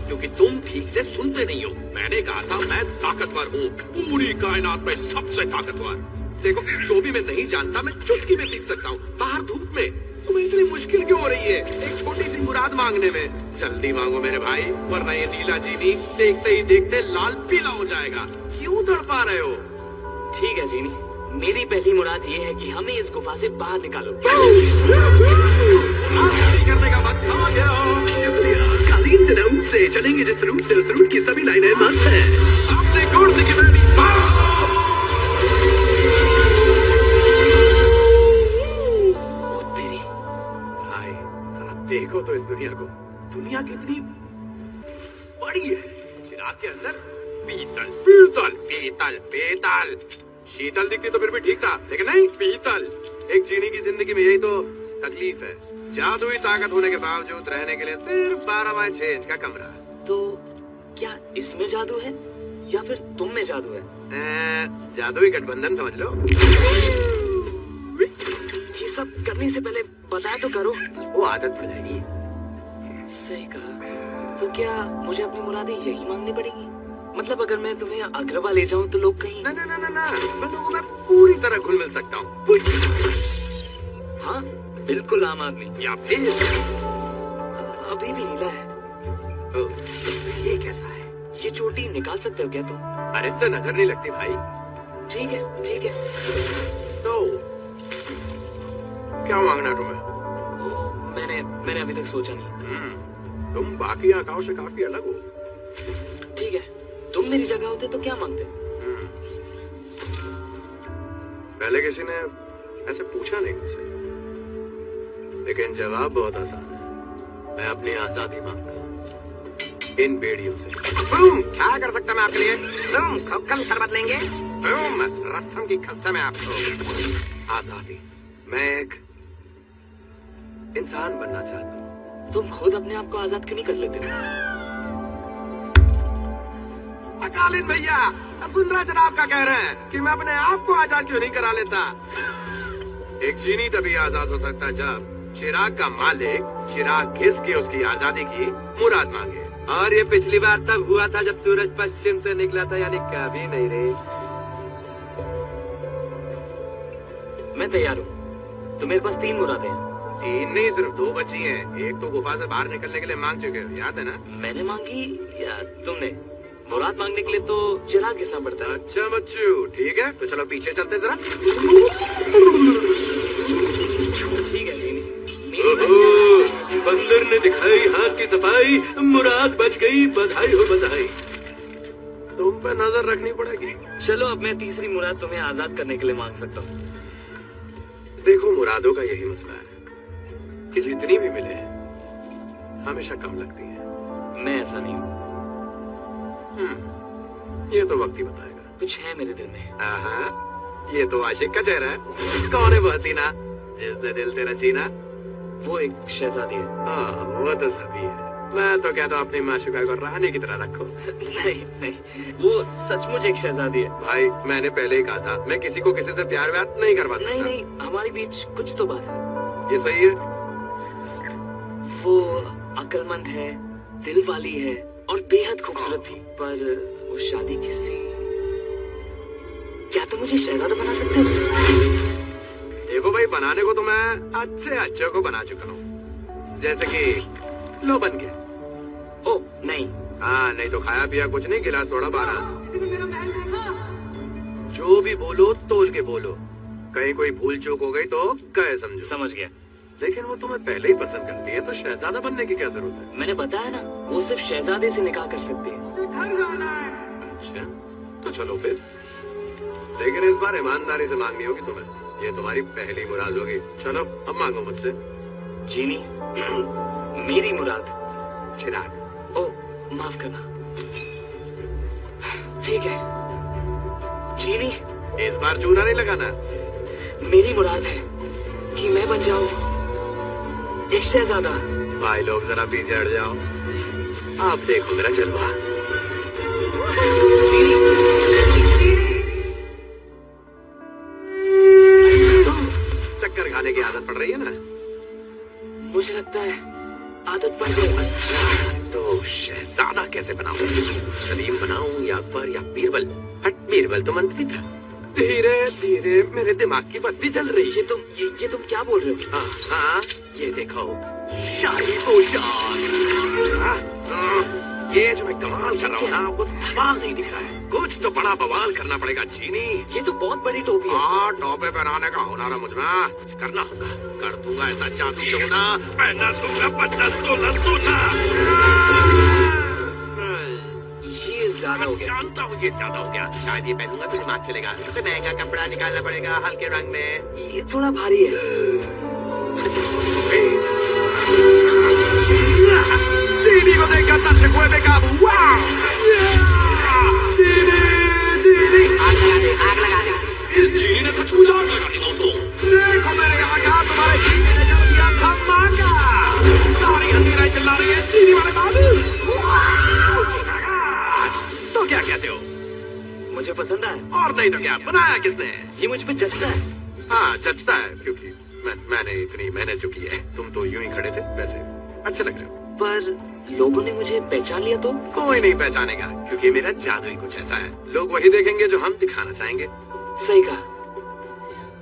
क्योंकि तुम ठीक से सुनते नहीं हो। मैंने कहा था मैं ताकतवर हूँ, पूरी कायनात में सबसे ताकतवर। देखो, जो भी मैं नहीं जानता मैं चुटकी में सीख सकता हूँ, बाहर धूप में। तुम्हें इतनी मुश्किल क्यों हो रही है एक छोटी सी मुराद मांगने में? जल्दी मांगो मेरे भाई, वरना ये नीला जीनी देखते ही देखते लाल पीला हो जाएगा। क्यों तड़पा रहे हो? ठीक है जीनी, मेरी पहली मुराद ये है कि हमें इस गुफा से बाहर निकालो। करने का वक्त आ गया। शुक्रिया। कालीन से न से चलेंगे जिस रूट से, उस रूट की सभी लाइनें मस्त है। आपने कौन सी किताबी? तेरी भाई जरा देखो तो इस दुनिया को, दुनिया कितनी बड़ी है। चिराग के अंदर पीतल पीतल पीतल पीतल। शीतल दिखती तो फिर भी ठीक था, लेकिन नहीं, पीतल। एक जीनी की जिंदगी में यही तो तकलीफ है, जादुई ताकत होने के बावजूद रहने के लिए सिर्फ 12x6 इंच का कमरा। तो क्या इसमें जादू है या फिर तुम में जादू है? जादुई गठबंधन समझ लो। ये सब करने से पहले बताया तो करो। वो आदत पड़ जाएगी। सही कहा। तो क्या मुझे अपनी मुरादें यही मांगनी पड़ेगी? मतलब अगर मैं तुम्हें अग्रवा ले जाऊं तो लोग कहीं... ना ना ना ना ना, मैं लोगों में पूरी तरह घुल मिल सकता हूँ। हाँ, बिल्कुल आम आदमी। या प्लीज। अभी भी नीला है। ये कैसा है? ये चोटी निकाल सकते हो क्या तुम? अरे से नजर नहीं लगती भाई। ठीक है, ठीक है। तो क्या मांगना तुम्हें? मैंने अभी तक सोचा नहीं। तुम बाकी आकाओं से काफी अलग हो। ठीक है, तुम मेरी जगह होते तो क्या मांगते? पहले किसी ने ऐसे पूछा नहीं मुझसे, लेकिन जवाब बहुत आसान है। मैं अपनी आजादी मांगता हूँ, इन बेड़ियों से। क्या कर सकता मैं आपके लिए? कम शरबत लेंगे? रस्म की खस्ता में आपको आजादी। मैं एक इंसान बनना चाहता हूँ। तुम खुद अपने आप को आजाद क्यों नहीं कर लेते? अकालीन भैया, सुंदरा जनाब का कह रहे हैं कि मैं अपने आप को आजाद क्यों नहीं करा लेता। एक चीनी तभी आजाद हो सकता जब चिराग का मालिक चिराग घिस के उसकी आजादी की मुराद मांगे। और ये पिछली बार तब हुआ था जब सूरज पश्चिम से निकला था, यानी कभी नहीं रे। मैं तैयार हूँ। तो मेरे पास 3 मुरादें हैं। 3 नहीं, सिर्फ 2 बची हैं। एक तो गुफा से बाहर निकलने के लिए मांग चुके हो, याद है ना? मैंने मांगी या तुमने? मुराद मांगने के लिए तो चिराग घिसना पड़ता है। अच्छा बच्चू, ठीक है, तो चलो पीछे चलते जरा। ठीक है जीनी। बंदर ने दिखाई हाथ की सफाई, मुराद बच गई, बधाई हो बधाई। तुम पे नजर रखनी पड़ेगी। चलो अब मैं तीसरी मुराद तुम्हें आजाद करने के लिए मांग सकता हूँ। देखो, मुरादों का यही मसला है कि जितनी भी मिले हमेशा कम लगती है। मैं ऐसा नहीं हूँ। ये तो वक्त ही बताएगा। कुछ है मेरे दिल में। ये तो आशिक का चेहरा है। कौन है वो हसीना जिसने दिल तेरा छीना? वो एक शहजादी है। हाँ, वो तो सभी है। मैं तो कहता हूँ अपनी माशुका को रानी की तरह रखो। नहीं, वो सचमुच एक शहजादी है। भाई, मैंने पहले ही कहा था, मैं किसी को किसी से प्यार व्यार नहीं करवा सकता। नहीं, हमारे बीच कुछ तो बात है। ये सही है। वो अक्लमंद है, दिल वाली है और बेहद खूबसूरत भी। पर वो शादी किसी... क्या तुम मुझे शहजादा बना सकते हो? देखो भाई, बनाने को तो मैं अच्छे को बना चुका हूँ। जैसे कि लो बन गया। ओ नहीं। हाँ, नहीं तो खाया पिया कुछ नहीं, गिलास सोडा 12। जो भी बोलो तोल के बोलो, कहीं कोई भूल चूक हो गई तो कहे समझो। समझ गया। लेकिन वो तुम्हें पहले ही पसंद करती है, तो शहजादा बनने की क्या जरूरत है? मैंने बताया ना, वो सिर्फ शहजादे से निकाह कर सकती है। अच्छा, तो चलो फिर। लेकिन इस बार ईमानदारी से मांगनी होगी तुम्हें। ये तुम्हारी पहली मुराद होगी। चलो अब मांगो मुझसे। जीनी, मेरी मुराद चिराग। ओ माफ करना। ठीक है जीनी, इस बार चूना नहीं लगाना। मेरी मुराद है कि मैं बन जाऊं एक शहजादा। भाई लोग जरा पीछे हट जाओ, आप देखो मेरा जलवा। चक्कर खाने की आदत पड़ रही है ना? मुझे लगता है आदत पड़ गई। अच्छा, तो शहजादा कैसे बनाऊं? सलीम बनाऊं या अकबर या बीरबल? बीरबल तो मंत्री था। धीरे धीरे मेरे दिमाग की बत्ती जल रही है। ये तुम क्या बोल रहे हो? हाँ, ये देखो, शाही पोशाक। ये जो मैं कमाल कर रहा हूँ ना, वो कमाल नहीं दिख रहा है। कुछ तो बड़ा बवाल करना पड़ेगा चीनी। ये तो बहुत बड़ी टोपी है। हाँ, टोपे पहनाने का हुनर है मुझमें। कुछ करना होगा, कर दूंगा ऐसा चाहती हो ना, पहना दूंगा 50 सोना। ये ज्यादा हो गया। जानता हूँ ये ज्यादा हो गया। शायद ये पहनूंगा तो दिमाग चलेगा। सबसे महंगा कपड़ा निकालना पड़ेगा हल्के रंग में। ये थोड़ा भारी है। चीनी को देखकर दर्शक हुए बेकाबू। चीनी आग लगा दे। इस चीनी ने सचमुच आग लगा दी दोस्तों। देखो मेरे यहाँ का तुम्हारे चीनी ने कर दिया धमाका। सारी हंसी चिल्ला रही है चीनी वाले बाबू। मुझे पसंद आया। और नहीं तो क्या, बनाया किसने? ये मुझ पे जचता है। हाँ जचता है, क्योंकि मैंने इतनी मेहनत जो की है। तुम तो यूं ही खड़े थे, वैसे अच्छे लग रहे हो। पर लोगों ने मुझे पहचान लिया तो? कोई नहीं पहचानेगा, क्योंकि मेरा जादू ही कुछ ऐसा है। लोग वही देखेंगे जो हम दिखाना चाहेंगे। सही कहा।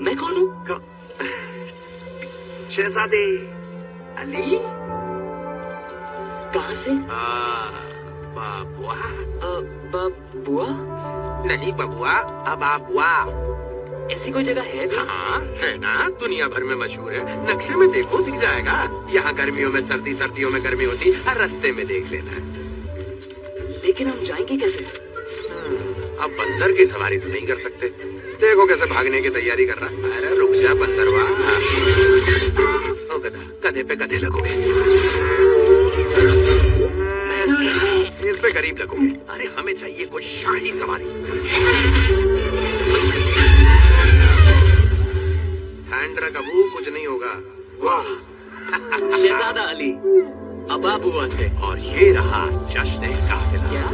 मैं कौन हूँ? शहजादे अली। कहाँ से? बबुआ। बबुआ? नहीं बबुआ, अबाबुआ। ऐसी कोई जगह है भी? हाँ है ना, दुनिया भर में मशहूर है। नक्शे में देखो दिख जाएगा। यहाँ गर्मियों में सर्दी, सर्दियों में गर्मी होती, हर रास्ते में देख लेना। लेकिन हम जाएंगे कैसे? अब बंदर की सवारी तो नहीं कर सकते। देखो कैसे भागने की तैयारी कर रहा। अरे रुक जा बंदरवा। ओ गधा, गधे पे गधे लगोगे। इस पे गरीब लगोगे। अरे हमें चाहिए कोई शाही सवारी। हैंड रख अबू, कुछ नहीं होगा। वाह। शहजादा अली अबाबुआ से। और ये रहा जश्न काफिला। क्या?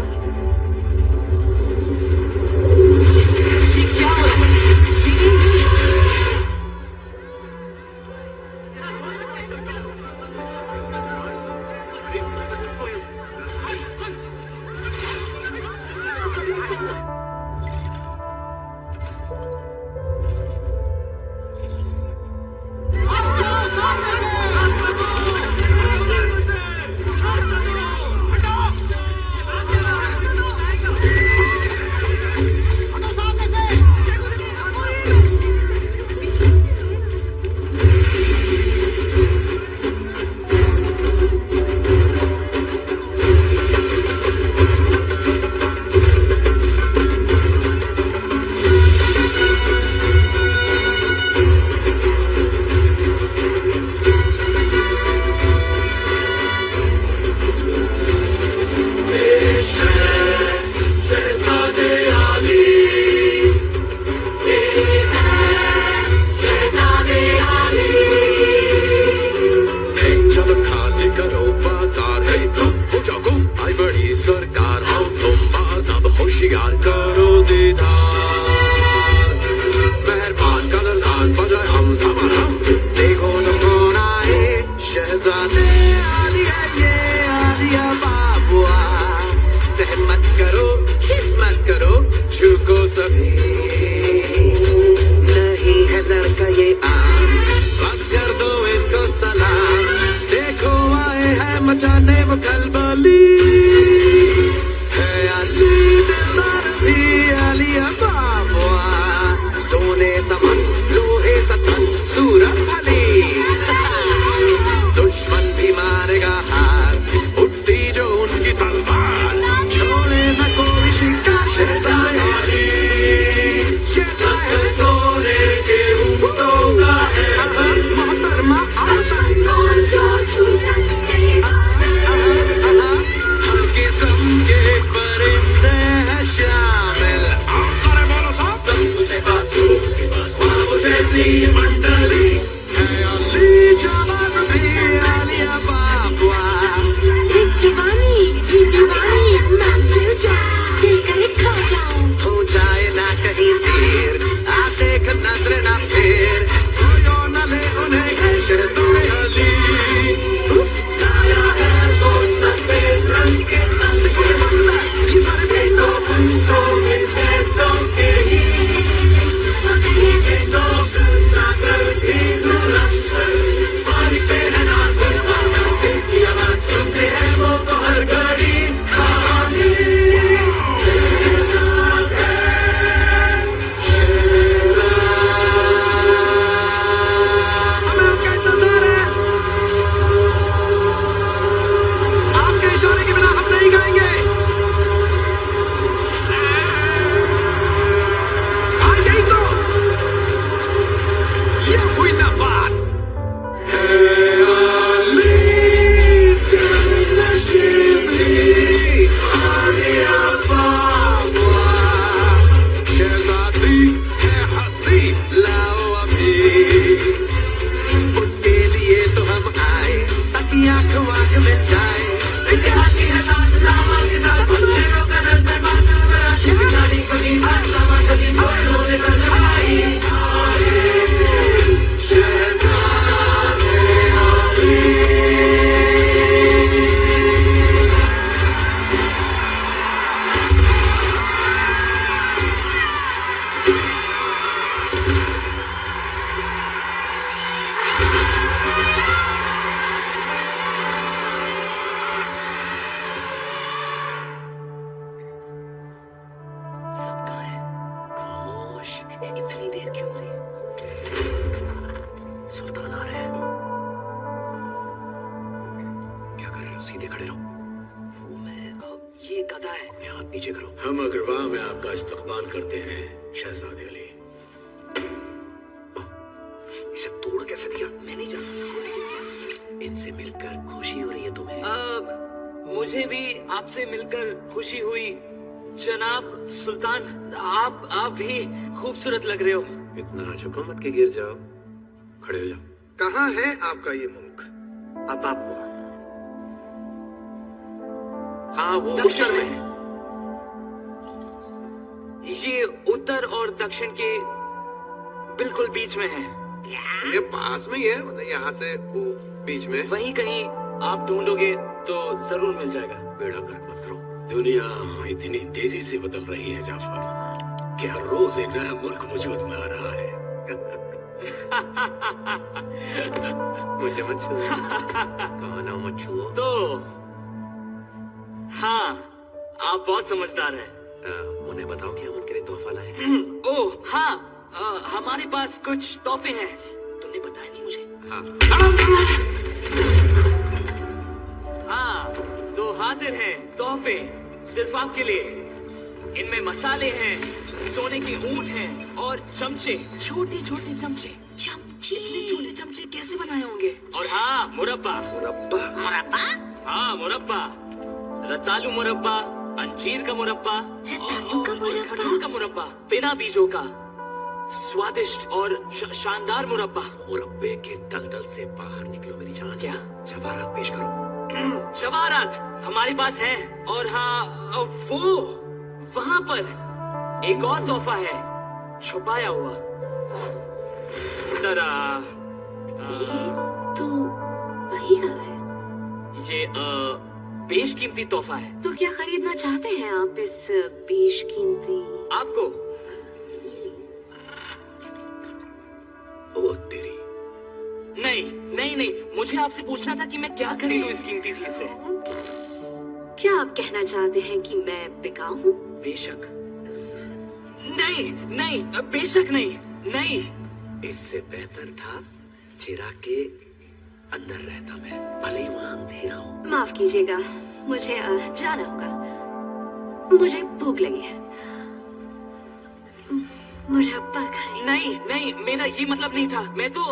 देर क्यों हो रही है? सुल्तान आ रहे हैं। क्या कर रहे हो? सीधे खड़े रहो। वो मैं ये गधा है। अपने हाथ नीचे करो। हम अग्रवाह में आपका इस्तकबाल करते हैं शहजादे अली। इसे तोड़ कैसे दिया? मैं नहीं जानता। इनसे मिलकर खुशी हो रही है तुम्हें? मुझे भी आपसे मिलकर खुशी हुई जनाब सुल्तान। आप भी खूबसूरत लग रहे हो। इतना झुको मत के गिर जाओ, खड़े हो जाओ। कहाँ है आपका ये मुल्क? अब आप हुआ। हाँ, वो दक्षिण में है। ये उत्तर और दक्षिण के बिल्कुल बीच में है। ये पास में ही है, मतलब यहाँ से वो बीच में। वहीं कहीं आप ढूंढोगे तो जरूर मिल जाएगा। बेड़ा गर्क मत करो। दुनिया इतनी तेजी से बदल रही है जाफर कि हर रोज एक नया मुल्क वजूद में आ रहा है। मुझे मत छुओ। कौन हो मत छुओ? तो हाँ, आप बहुत समझदार हैं। उन्हें बताओ कि हम उनके लिए तोहफा लाए हैं। ओह हाँ, हमारे पास कुछ तोहफे हैं। तुमने बताया नहीं मुझे। हाँ, तो हाजिर हैं तोहफे सिर्फ आपके लिए। इनमें मसाले हैं, सोने के ऊंट हैं और चमचे, छोटे छोटे चमचे। चमचे? इतने छोटे चमचे कैसे बनाए होंगे? और हाँ, मुरब्बा। मुरब्बा? मुरब्बा? हाँ, मुरब्बा। रतालू मुरब्बा, अंजीर का मुरब्बा और खजूर का मुरब्बा, बिना बीजों का, स्वादिष्ट और शानदार मुरब्बा। मुरब्बे के दलदल से बाहर निकलो मेरी जान। क्या? जवाहरात पेश करो। जवाहरात हमारे पास है। और हाँ, वो वहां पर एक और तोहफा है, छुपाया हुआ। तरा ये तो वही घर है। ये बेशकीमती तोहफा है। तो क्या खरीदना चाहते हैं आप इस बेशकीमती? आपको? ओ तेरी। नहीं नहीं नहीं, मुझे आपसे पूछना था कि मैं क्या खरीदूं इस कीमती चीज से। क्या आप कहना चाहते हैं कि मैं बिकाऊ हूँ? बेशक नहीं, नहीं, बेशक नहीं, नहीं। इससे बेहतर था चिराग के अंदर रहता मैं, भले ही वहां अंधेरा हो। माफ कीजिएगा, मुझे जाना होगा। मुझे भूख लगी है। मुरब्बा खाएं। नहीं नहीं, मेरा ये मतलब नहीं था। मैं तो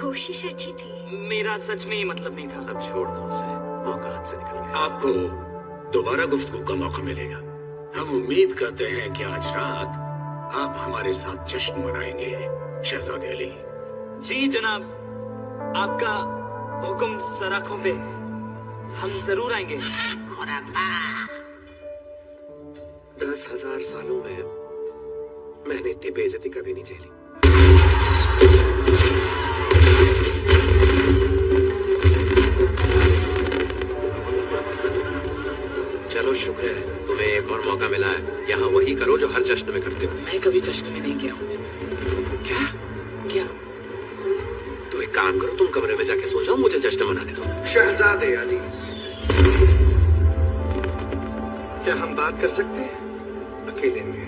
कोशिश अच्छी थी। मेरा सच में ये मतलब नहीं था। अब छोड़ दो उसे, मौका हाथ से निकल गया। आपको दोबारा गुफ्तगू का मौका मिलेगा। हम उम्मीद करते हैं कि आज रात आप हमारे साथ जश्न मनाएंगे शहजादे अली। जी जनाब, आपका हुक्म सराखों पे। हम जरूर आएंगे। मुरब्बा। 10,000 सालों में मैंने इतनी बेइज्जती कभी नहीं झेली। चलो, शुक्र है तुम्हें एक और मौका मिला है। यहाँ वही करो जो हर जश्न में करते हो। मैं कभी जश्न में नहीं गया हूँ। क्या? क्या? तो एक काम करो, तुम कमरे में जाके सो जाओ, मुझे जश्न मनाने दो। शहजादे अली, क्या हम बात कर सकते हैं अकेले में?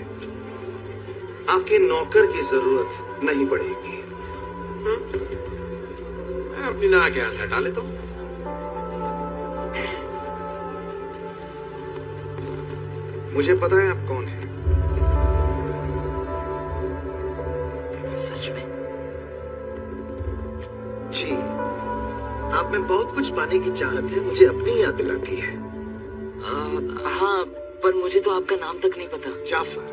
आपके नौकर की जरूरत नहीं पड़ेगी। मैं अपनी नाक यहाँ से हटा लेता हूँ। मुझे पता है आप कौन हैं। सच में? जी, आप में बहुत कुछ पाने की चाहत है, मुझे अपनी याद दिलाती है। हाँ, पर मुझे तो आपका नाम तक नहीं पता। जाफर,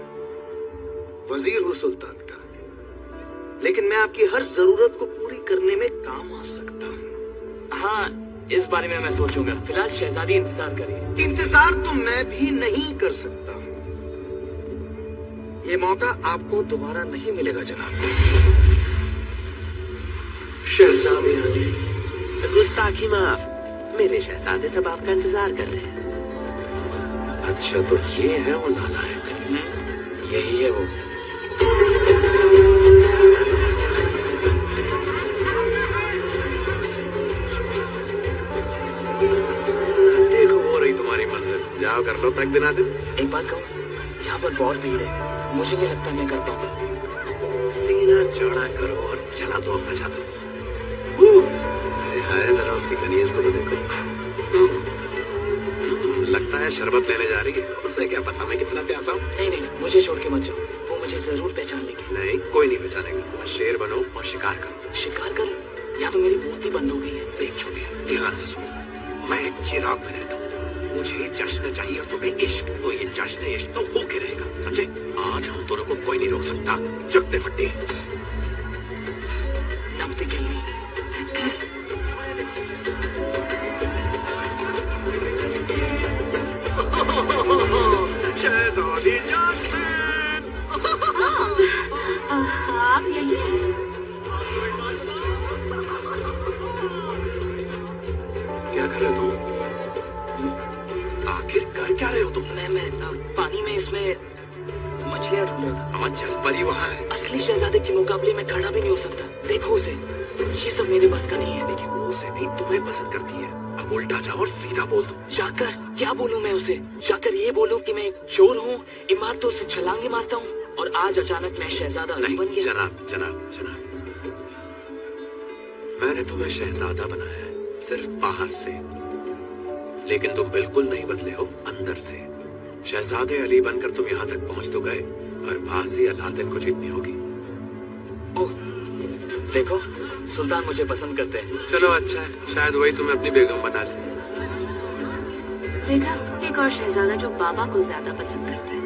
वजीर हूँ सुल्तान का, लेकिन मैं आपकी हर जरूरत को पूरी करने में काम आ सकता हूँ। हाँ, इस बारे में मैं सोचूंगा। फिलहाल शहजादी इंतजार करिए। इंतजार तो मैं भी नहीं कर सकता हूँ। ये मौका आपको दोबारा नहीं मिलेगा जनाब। शहजादे अली। गुस्ताखी माफ, मेरे शहजादे सब आपका इंतजार कर रहे हैं। अच्छा, तो ये है वो नालायक। यही है वो। देखो, हो रही तुम्हारी मंजिल। जाओ, कर लो तक दिन। एक बात कहूँ, यहाँ पर बहुत भीड़ है। मुझे नहीं लगता मैं कर पाऊंगा। सीना चौड़ा करो और चला दो अपना जादू। हाय, जरा उसकी कनीज को तो देखो। लगता है शरबत लेने जा रही है। उसे क्या पता मैं कितना प्यासा हूँ। नहीं नहीं, मुझे छोड़ के मत जाओ, वो मुझे जरूर पहचान लेगी। नहीं, कोई नहीं पहचानेगा। बस शेर बनो और शिकार करो। शिकार करूं? या तो मेरी बोलती बंद हो गई है। देख छोटे, ध्यान से सुनो। मैं एक चिराग में रहता हूँ। मुझे जश्न चाहिए और तुम्हें इश्क, तो ये जश्न इश्क तो होके रहेगा, समझे? आज हम दोनों को कोई नहीं रोक सकता। चकते फट्टे, नमती गिल्ली। शहजादी जैस्मिन। आप यही हैं? क्या कर रहे हो तुम? आखिर कर क्या रहे हो तुम? मैं पानी में इसमें मछलियां ढूंढ रहा था। अमन चल, परी वहां है। असली शहजादे के मुकाबले में खड़ा भी नहीं हो सकता। देखो उसे, ये सब मेरे बस का नहीं है। लेकिन वो उसे नहीं, तुम्हें पसंद करती है। अब उल्टा जाओ और सीधा बोल दो। जाकर क्या बोलूं मैं उसे? जाकर ये बोलूं कि मैं एक चोर हूँ, इमारतों से छलांगे मारता हूँ और आज अचानक मैं शहजादा अली बन गया। जनाब जनाब जनाब, मैंने तुम्हें शहजादा बनाया है सिर्फ बाहर से, लेकिन तुम बिल्कुल नहीं बदले हो अंदर से। शहजादे अली बनकर तुम यहाँ तक पहुंच तो गए, और बाजी अलादीन को जीतनी होगी। ओह, देखो सुल्तान मुझे पसंद करते हैं। चलो अच्छा है, शायद वही तुम्हें अपनी बेगम बना ले। देखा, एक और शहजादा जो बाबा को ज्यादा पसंद करता है।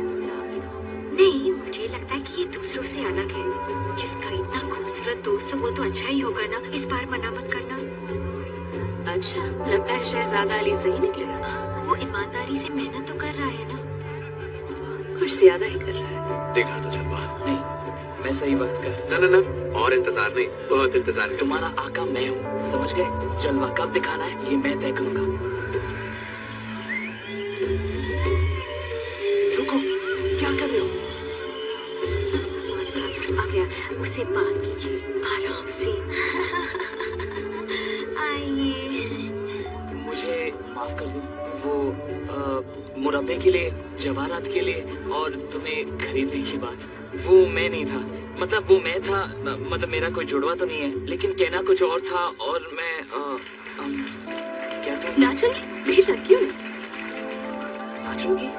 नहीं, मुझे लगता है कि ये दूसरों से अलग है। जिसका इतना खूबसूरत दोस्त हो वो तो अच्छा ही होगा ना। इस बार मना मत करना। अच्छा, लगता है शहजादा अली सही निकलेगा। वो ईमानदारी से मेहनत तो कर रहा है ना। कुछ ज्यादा ही कर रहा है। देखा तो जलवा। नहीं, मैं सही वक्त कर। ना, और इंतजार नहीं, बहुत इंतजार कर। तुम्हारा आका मैं हूँ, समझ गए? जलवा कब दिखाना है ये मैं तय करूंगा। रुको, क्या कर रहे हो? आ गया, उससे बात कीजिए आराम से। आइए। मुझे माफ कर दो। वो मुरब्बे के लिए, जवाहरात के लिए और तुम्हें खरीदने की बात, वो मैं नहीं था। मतलब वो मैं था, मतलब मेरा कोई जुड़वा तो नहीं है, लेकिन कहना कुछ और था। और मैं क्या था? नाचोगी? बेशक, क्यों नहीं? नाचोगी?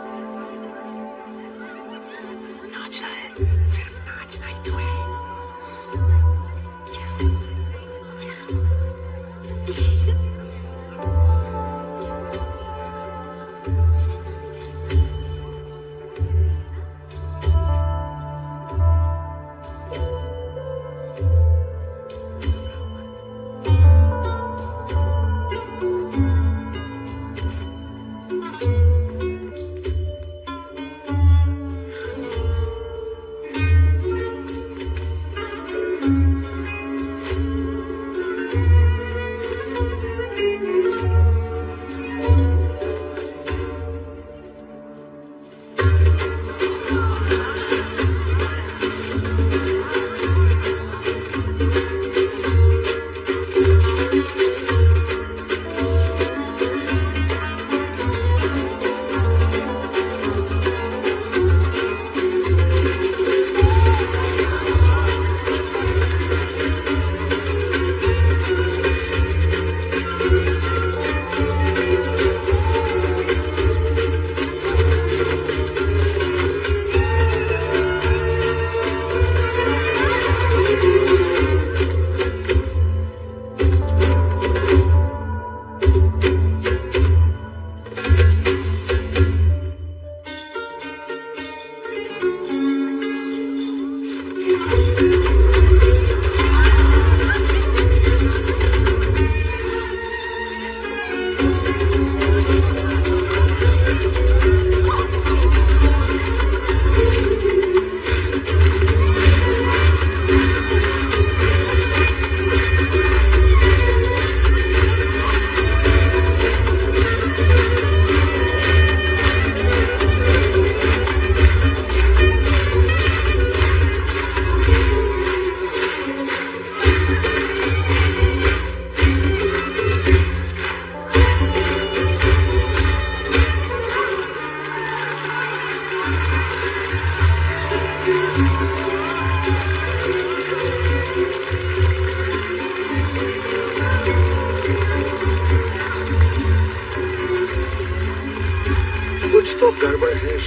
नाचना है, सिर्फ नाचना ही तो है।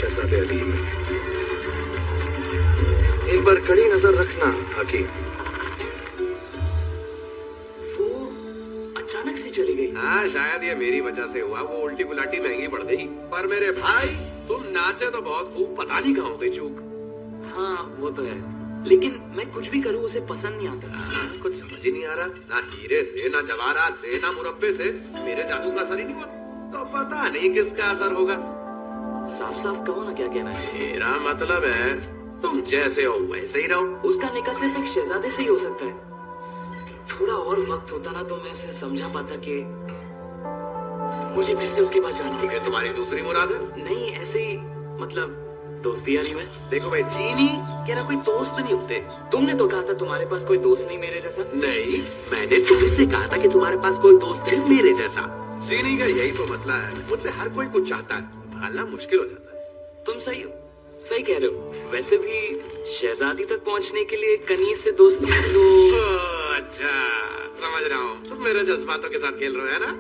शहजादे अलीम। इन पर कड़ी नजर रखना हकीम। वो अचानक से चली गई। हाँ, शायद ये मेरी वजह से हुआ। वो उल्टी गुलाटी महंगी पड़ गई। पर मेरे भाई, तुम नाचे तो बहुत खूब, पता नहीं कहाँ हो गई चूक। हाँ वो तो है, लेकिन मैं कुछ भी करूँ उसे पसंद नहीं आता। कुछ समझ ही नहीं आ रहा, ना हीरे से, ना जवाहरात से, ना मुरब्बे से मेरे जादू का असर ही नहीं हुआ। तो पता नहीं किसका असर होगा। साफ साफ कहो ना क्या कहना है। मेरा मतलब है तुम जैसे हो वैसे ही रहो। उसका निकाह सिर्फ एक शहजादे से ही हो सकता है। थोड़ा और वक्त होता ना तो मैं उसे समझा पाता कि मुझे फिर से उसके पास जाना है। तुम्हारी दूसरी मुराद है? नहीं, ऐसे ही, मतलब दोस्ती यारी में। देखो भाई, चीनी कह रहा कोई दोस्त नहीं होते। तुमने तो कहा था तुम्हारे पास कोई दोस्त नहीं मेरे जैसा। नहीं, मैंने तुमसे कहा था कि तुम्हारे पास कोई दोस्त है मेरे जैसा। चीनी का यही तो मसला है, मुझसे हर कोई कुछ चाहता है, भालना मुश्किल हो जाता है। तुम सही हो, सही कह रहे हो। वैसे भी शहजादी तक पहुंचने के लिए कनीज से दोस्ती तो। अच्छा, समझ रहा हूँ। तुम मेरे जज्बातों के साथ खेल रहे हो, है ना?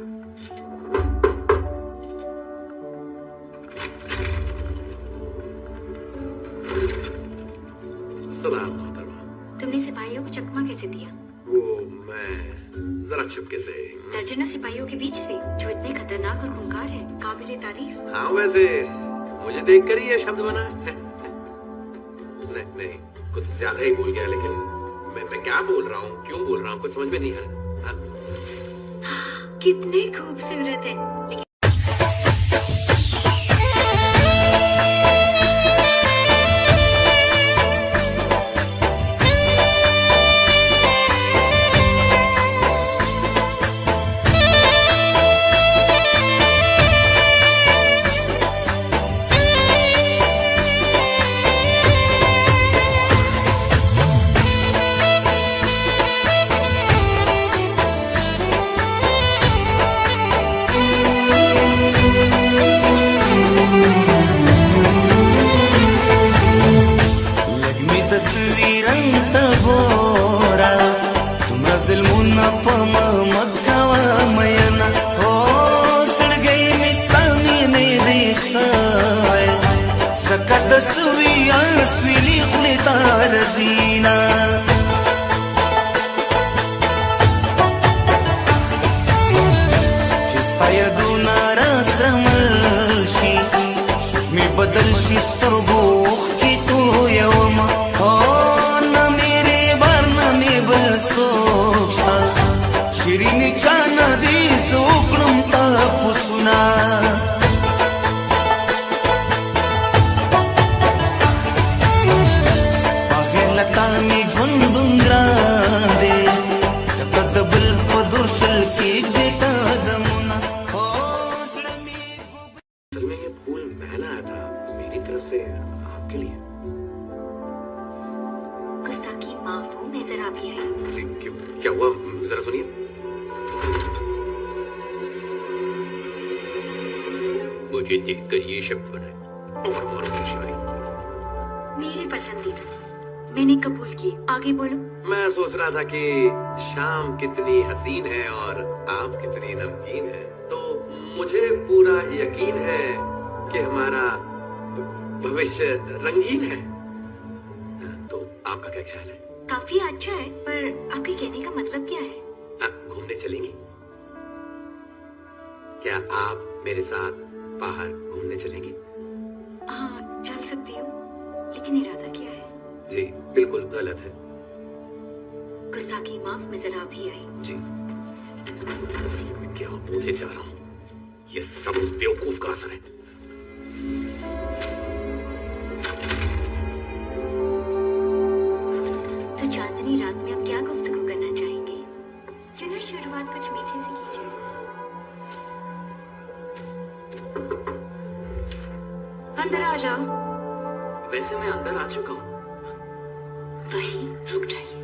सलाम मोहतरमा। तुमने सिपाहियों को चकमा कैसे दिया? वो मैं जरा चुपके से। दर्जनों सिपाहियों के बीच से, जो इतने खतरनाक और खूंखार है, काबिले तारीफ। हाँ, वैसे मुझे देखकर ही ये शब्द बना है। नहीं, कुछ ज्यादा ही बोल गया, लेकिन मैं क्या बोल रहा हूँ, क्यों बोल रहा हूँ, कुछ समझ में नहीं आ रहा। कितने खूबसूरत है, लेकिन मेरी पसंदीदा, मैंने कबूल की। आगे बोलो। मैं सोच रहा था कि शाम कितनी हसीन है और आप कितनी नमकीन है, तो मुझे पूरा यकीन है कि हमारा भविष्य रंगीन है। तो आपका क्या ख्याल है? काफी अच्छा है, पर आपके कहने का मतलब क्या है? घूमने चलेंगी? क्या आप मेरे साथ बाहर घूमने चलेंगी? हाँ, चल सकती हूँ, लेकिन इरादा क्या है? जी बिल्कुल गलत है। गुस्ताखी माफ, मैं जरा अभी आई। जी, मैं क्या बोलने जा रहा हूँ, ये सब उस बेवकूफ का असर है। तो चांदनी रात में आप क्या गुफ्तगू करना चाहेंगे? क्यों ना शुरुआत कुछ मीठे से कीजिए। अंदर आ जाओ। वैसे मैं अंदर आ चुका हूँ। वहीं रुक जाइए।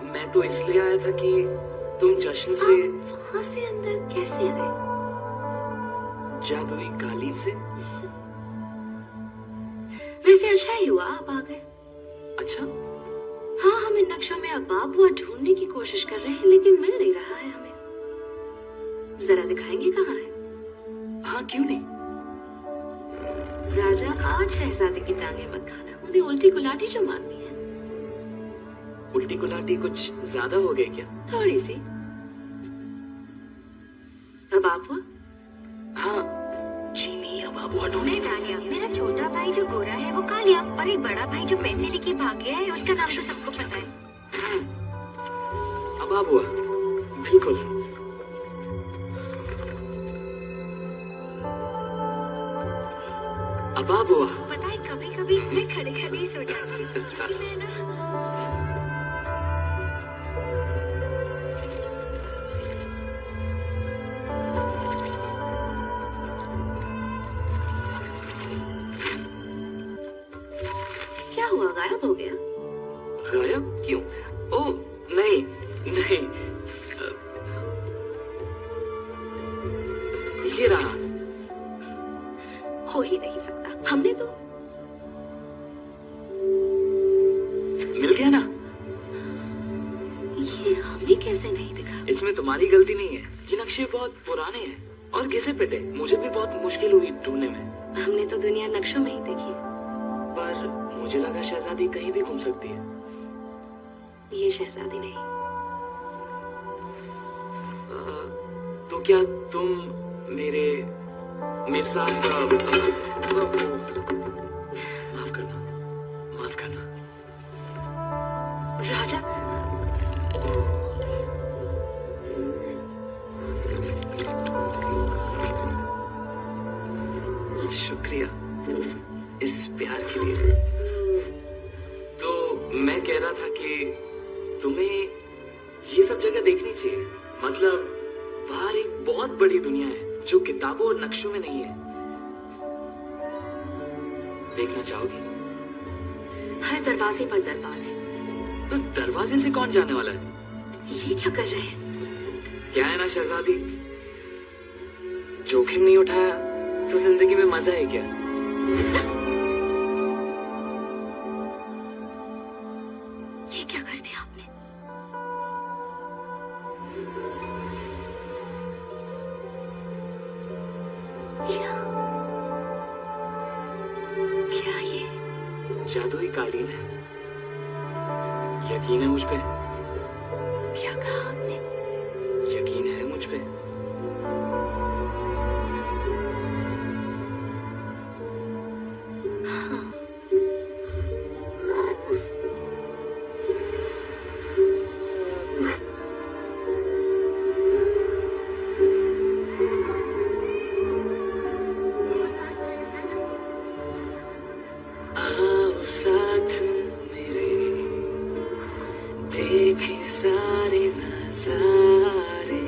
मैं तो इसलिए आया था कि तुम जश्न से। वहां से अंदर कैसे आए? जादुई कालीन से। वैसे अच्छा ही हुआ आप आ गए। अच्छा? हाँ, हम इन नक्शों में अबाब हुआ ढूंढने की कोशिश कर रहे हैं, लेकिन मिल नहीं रहा है हमें। जरा दिखाएंगे कहाँ है? हाँ, क्यों नहीं? राजा, आज शहजादे की टांगे मत खाना, उन्हें उल्टी गुलाटी जो मारनी है। उल्टी गुलाटी कुछ ज्यादा हो गई क्या? थोड़ी सी। अब आप हुआ? हाँ, चीनी अब आप हुआ ढूंढ। मैं डालिया, मेरा छोटा भाई जो गोरा है वो कालिया, और एक बड़ा भाई जो पैसे लेके भाग गया है उसका नाम तो सबको पता है। अब आप हुआ, बिल्कुल। अब आप हुआ। पता है कभी कभी मैं खड़े खड़े ही सो जाती हूँ, क्योंकि मैं ना क्या हुआ, गायब हो गया? गायब क्यों? ओ नहीं नहीं, ये रहा। हो ही नहीं सकता, हमने तो मिल गया ना? ये हमें कैसे नहीं दिखा? इसमें तुम्हारी गलती नहीं है, ये नक्शे बहुत पुराने हैं और घिसे पिटे, मुझे भी बहुत मुश्किल हुई ढूंढने में। हमने तो दुनिया नक्शों में ही देखी, पर मुझे लगा शहजादी कहीं भी घूम सकती है। ये शहजादी नहीं। तो क्या तुम मेरे साथ माफ करना, माफ करना। राजा, शुक्रिया इस प्यार के लिए। तो मैं कह रहा था कि तुम्हें ये सब जगह देखनी चाहिए। मतलब बाहर एक बहुत बड़ी दुनिया है जो किताबों और नक्शों में नहीं है। देखना चाहोगी? हर दरवाजे पर दरबार है। तो दरवाजे से कौन जाने वाला है? ये क्या कर रहे हैं? क्या है ना शहजादी, जोखिम नहीं उठाया तो जिंदगी में मजा है क्या? ये क्या कर दिया आपने? क्या ये जादुई कालीन है। यकीन है मुझ पे? क्या कहा आपने? यकीन है मुझ पे? हाँ। आओ साथ मेरे, देखे सारे नजारे,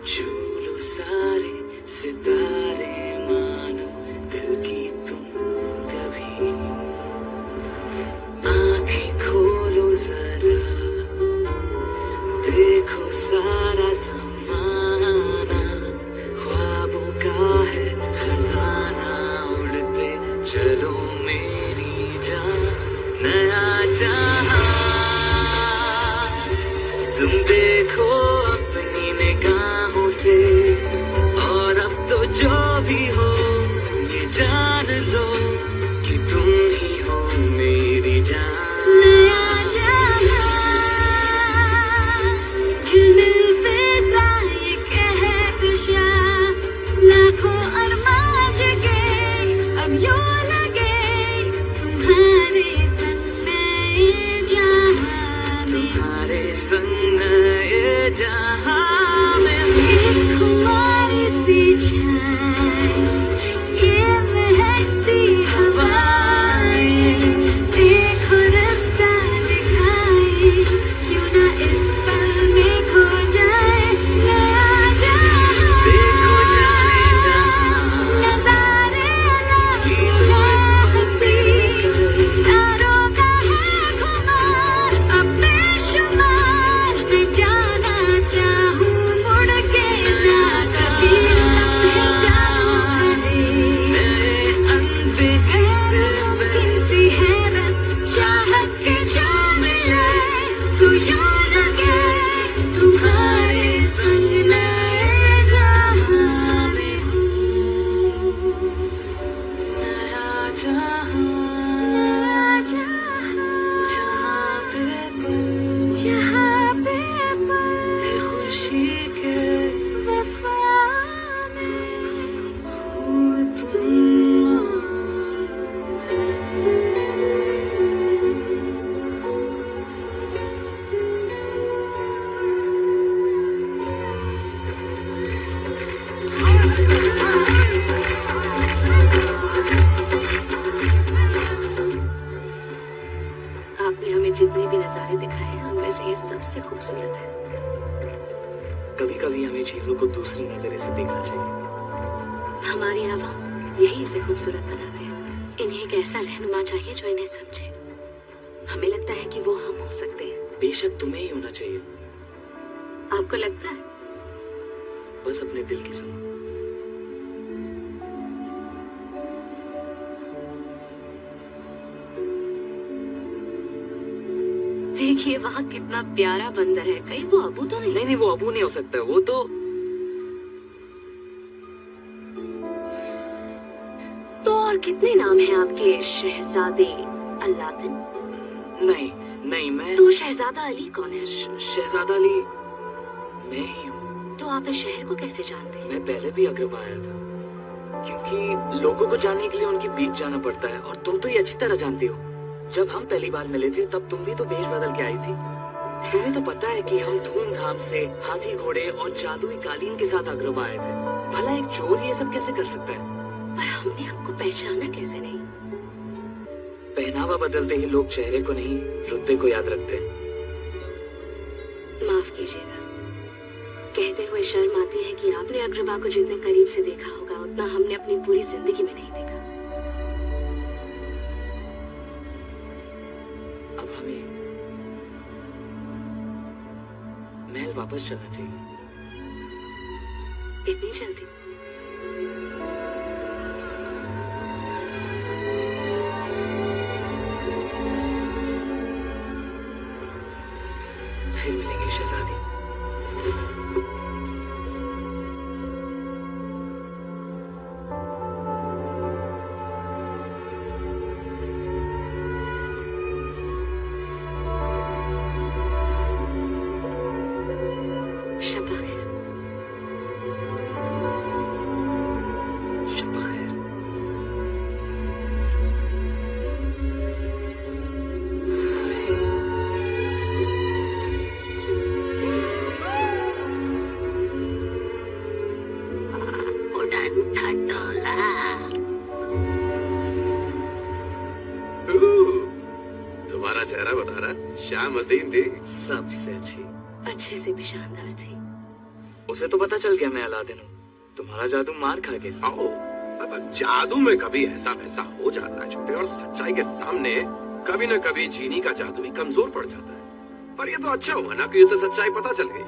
छू लो सारे सितारे, मानो दिल की तुम कभी। आंखें खोलो जरा, देखो सारा ज़माना, ख्वाबों का है खजाना, उड़ते चलो मेरी जान, नया जहां तुम देखो अपनी निगाहों से, और अब तो जो भी हो ये जान लो कि तुम ही हो मेरी जान। नया जहां जो मिलते साए कहकशा, लाखों अरमान जगे अब यूं लगे तुम्हारे संग नए जहां में। तुम्हारे संग नए खूबसूरत है। कभी कभी हमें चीजों को दूसरी नजरिए से देखना चाहिए। हमारी आवाम यही इसे खूबसूरत बनाते हैं। इन्हें एक ऐसा रहनुमा चाहिए जो इन्हें समझे। हमें लगता है कि वो हम हो सकते हैं। बेशक तुम्हें ही होना चाहिए। आपको लगता है? बस अपने दिल की सुनो। देखिए वहाँ कितना प्यारा बंदर है। कहीं वो अबू तो नहीं? नहीं, वो अबू नहीं हो सकता। वो तो और कितने नाम हैं आपके? शहजादे अलादीन? नहीं, मैं तो शहजादा अली कौन है? शहजादा अली मैं ही हूँ। तो आप इस शहर को कैसे जानते हैं? मैं पहले भी अग्रबा आया था, क्योंकि लोगों को जानने के लिए उनके बीच जाना पड़ता है, और तुम तो ये अच्छी तरह जानती हो। जब हम पहली बार मिले थे तब तुम भी तो वेश बदल के आई थी। तुम्हें तो पता है कि हम धूमधाम से हाथी घोड़े और जादुई कालीन के साथ अग्रबा आए थे। भला एक चोर ये सब कैसे कर सकता है? पर हमने आपको पहचाना कैसे नहीं? पहनावा बदलते ही लोग चेहरे को नहीं, रुतबे को याद रखते हैं। माफ कीजिएगा, कहते हुए शर्म आती है कि आपने अग्रबा को जितने करीब से देखा होगा उतना हमने अपनी पूरी जिंदगी में नहीं देखा। अब हमें महल वापस चलना चाहिए। इतनी जल्दी? फिर मिलेंगे शहजादी। तुम्हारा चेहरा बता रहा शाम हसीन थी। सबसे अच्छे से भी शानदार थी। उसे तो पता चल गया मैं अलादीन हूँ। तुम्हारा जादू मार खा गया। आओ, अब जादू में कभी ऐसा वैसा हो जाता है छोटे, और सच्चाई के सामने कभी न कभी जीनी का जादू भी कमजोर पड़ जाता है। पर ये तो अच्छा हुआ ना कि उसे सच्चाई पता चल गई।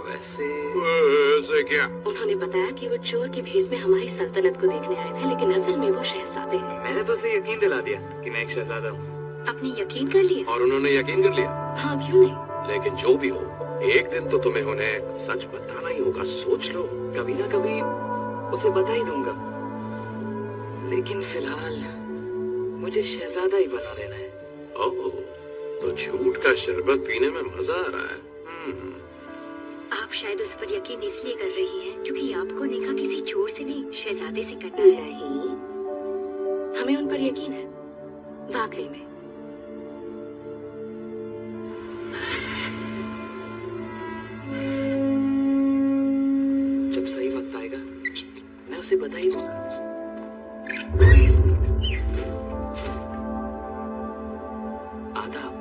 वैसे क्या? उन्होंने बताया कि वो चोर के भेष में हमारी सल्तनत को देखने आए थे, लेकिन असल में वो शहजादे हैं। मैंने तो उसे यकीन दिला दिया कि मैं एक शहजादा हूँ। आपने यकीन कर लिया? और उन्होंने यकीन कर लिया? हाँ, क्यों नहीं? लेकिन जो भी हो, एक दिन तो तुम्हें उन्हें सच बताना ही होगा। सोच लो। कभी ना कभी उसे बता ही दूंगा, लेकिन फिलहाल मुझे शहजादा ही बना देना है। ओह, तो झूठ का शरबत पीने में मजा आ रहा है। आप शायद उस पर यकीन इसलिए कर रही हैं क्योंकि आपको निकाह किसी चोर से नहीं, शहजादे से करना है। नहीं, हमें उन पर यकीन है, वाकई में। जब सही वक्त आएगा मैं उसे बता ही दूंगा। आदाब।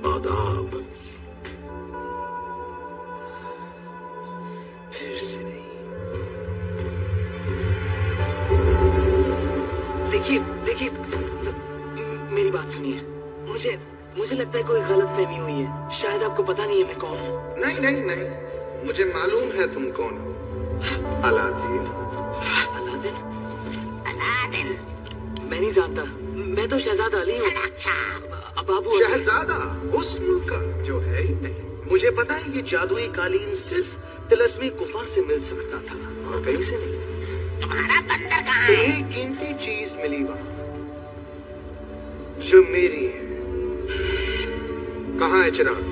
आदाब। फिर से नहीं। देखिए, मेरी बात सुनिए। मुझे लगता है कोई गलतफहमी हुई है। शायद आपको पता नहीं है मैं कौन हूँ। नहीं, मुझे मालूम है तुम कौन हो। अलादीन। अलादीन? मैं नहीं जानता। मैं तो शहजादा अली हूँ। बाबू शहजादा उस मुल्क का जो है ही नहीं। मुझे पता है ये जादुई कालीन सिर्फ तिलस्मी गुफा से मिल सकता था और कहीं से नहीं। तुम्हारा बंदर कहाँ है? एक कीमती चीज मिली वहां जो मेरी है। कहाँ है चिराग?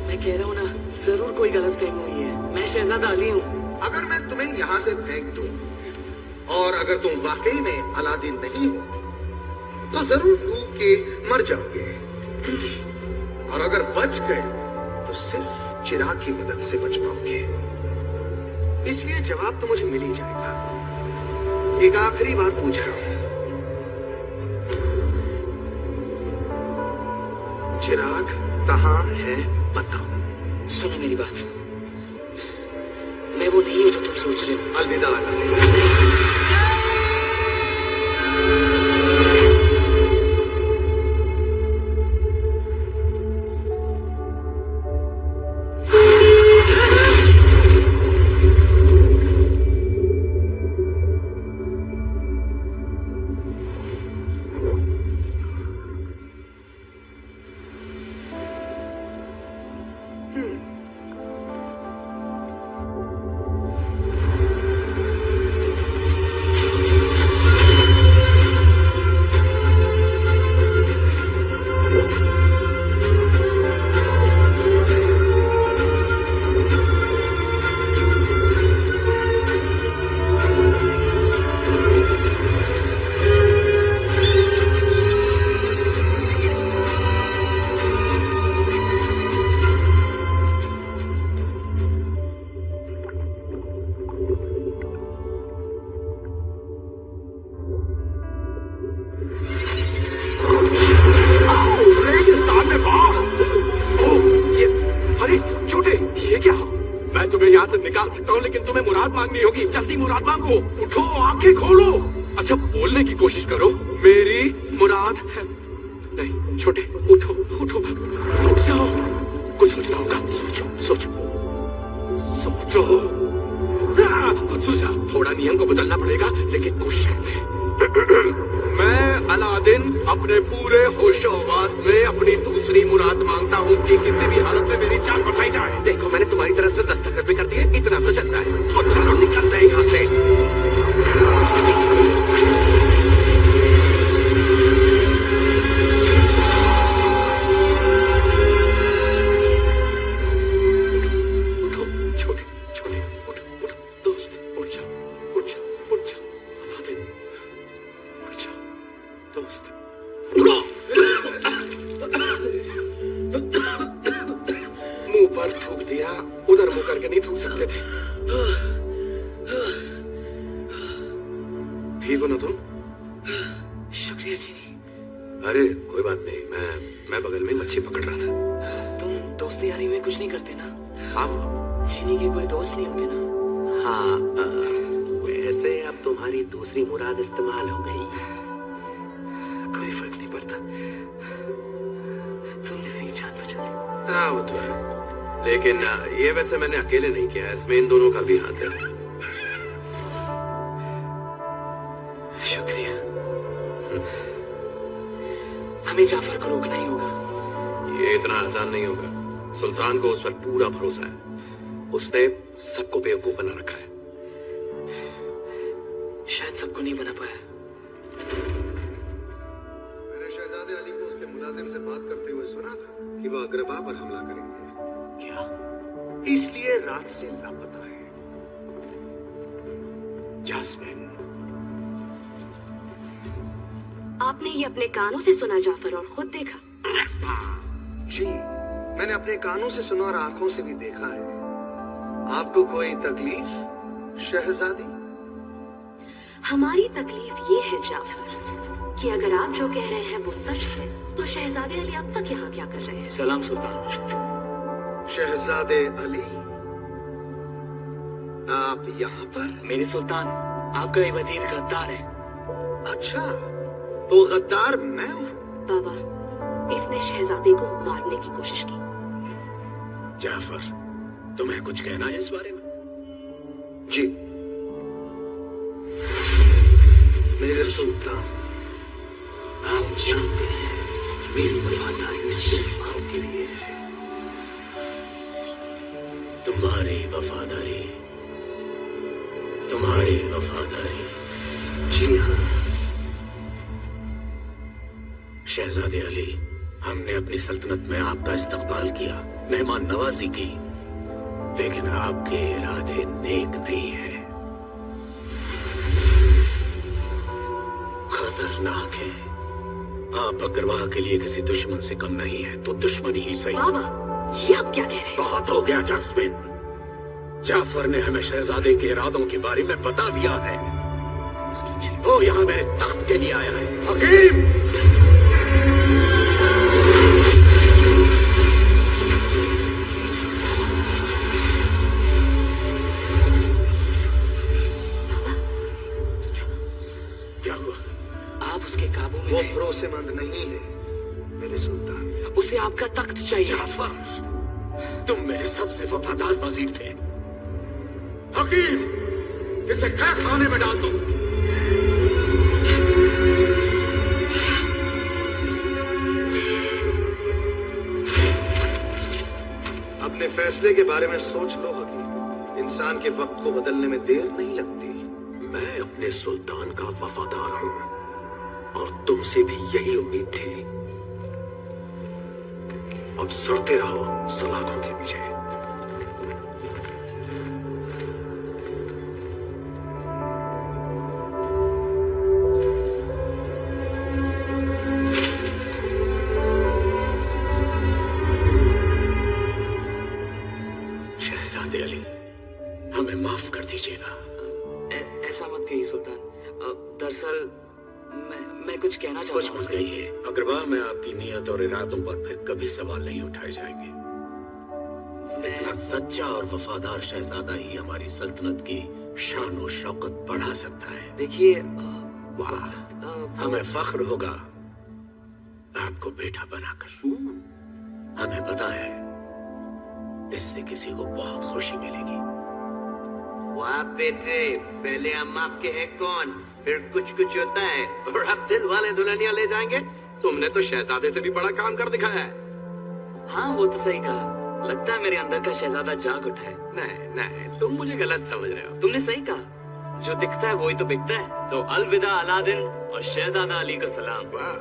मैं कह रहा हूँ ना, जरूर कोई गलतफहमी हुई है। मैं शहजादा अली हूँ। अगर मैं तुम्हें यहां से फेंक दूं और अगर तुम वाकई में अलादीन नहीं हो तो जरूर डूब के मर जाओगे, और अगर बच गए तो सिर्फ चिराग की मदद से बच पाओगे। इसलिए जवाब तो मुझे मिल ही जाएगा। एक आखिरी बात पूछ रहा हूं, चिराग कहां है बताओ। सुनो मेरी बात, मैं वो नहीं हूं जो तुम सोच रहे हो। अलविदा अलविदा। मैंने अकेले नहीं किया, इसमें इन दोनों का भी हाथ है। शुक्रिया। हमें जाफर को रोकना ही होगा। ये इतना आसान नहीं होगा। सुल्तान को उस पर पूरा भरोसा है। उसने सबको बेवकूफ बना रखा है। शायद सबको नहीं बना पाया। मैंने शहजादे अली को उसके मुलाजिम से बात करते हुए सुना था कि वह अग्रबा पर हमला करेंगे। क्या? इसलिए रात से लापता है। जास्मिन, आपने ये अपने कानों से सुना जाफर और खुद देखा? जी, मैंने अपने कानों से सुना और आंखों से भी देखा है। आपको कोई तकलीफ शहजादी? हमारी तकलीफ ये है जाफर कि अगर आप जो कह रहे हैं वो सच है तो शहजादे अली अब तक यहाँ क्या कर रहे हैं? सलाम सुल्तान। शहजादे अली, आप यहाँ पर? मेरे सुल्तान, आपका ये वजीर गद्दार है। अच्छा, तो गद्दार मैं हूँ? बाबा, इसने शहजादे को मारने की कोशिश की। जाफर, तुम्हें कुछ कहना है इस बारे में? जी मेरे सुल्तान, आप जानते हैं मेरी वफादारी सिर्फ आपके लिए है। तुम्हारी वफादारी, तुम्हारी वफादारी। जी हाँ शहजादे अली, हमने अपनी सल्तनत में आपका इस्तकबाल किया, मेहमान नवाजी की, लेकिन आपके इरादे नेक नहीं है, खतरनाक है। आप अग्रवाह के लिए किसी दुश्मन से कम नहीं है, तो दुश्मनी ही सही। बाबा, ये आप क्या कह रहे हैं? बहुत हो गया जास्मिन। जाफर ने हमें शहजादे के इरादों के बारे में बता दिया है। उसकी छुरी। वो यहाँ मेरे तख्त के लिए आया है। हकीम! क्या हुआ? आप उसके काबू में वो हैं। भरोसेमंद नहीं है मेरे सुल्तान। उसे आपका तख्त चाहिए। जाफर, तुम मेरे सबसे वफादार वजीर थे। हकीम, इसे कैद खाने में डाल दो। अपने फैसले के बारे में सोच लो हकीम। इंसान के वक्त को बदलने में देर नहीं लगती। मैं अपने सुल्तान का वफादार हूं और तुमसे भी यही उम्मीद थी। अब सड़ते रहो सलातों के पीछे। शहजादे अली, हमें माफ कर दीजिएगा। ऐसा मत कहिए सुल्तान। दरअसल मैं कुछ कहना चाहता कुछ हूँ। मत कहिए। अग्रवाह में आपकी नीयत और इरादों पर फिर कभी सवाल नहीं उठाए जाएंगे। इतना सच्चा और वफादार शहजादा ही हमारी सल्तनत की शान और शौकत बढ़ा सकता है। देखिए, वाह, हमें फख्र होगा आपको बेटा बनाकर। हमें पता है इससे किसी को बहुत खुशी मिलेगी। वाह बेटे, पहले हम आपके हैं कौन, फिर कुछ कुछ होता है और अब दिल वाले दुल्हनिया ले जाएंगे। तुमने तो शहजादे से भी बड़ा काम कर दिखाया है। हाँ, वो तो सही कहा। लगता है मेरे अंदर का शहजादा जाग उठा है। नहीं, तुम मुझे गलत समझ रहे हो। तुमने सही कहा, जो दिखता है वही तो बिकता है। तो अलविदा अलादीन और शहजादा अली को सलाम। वाह,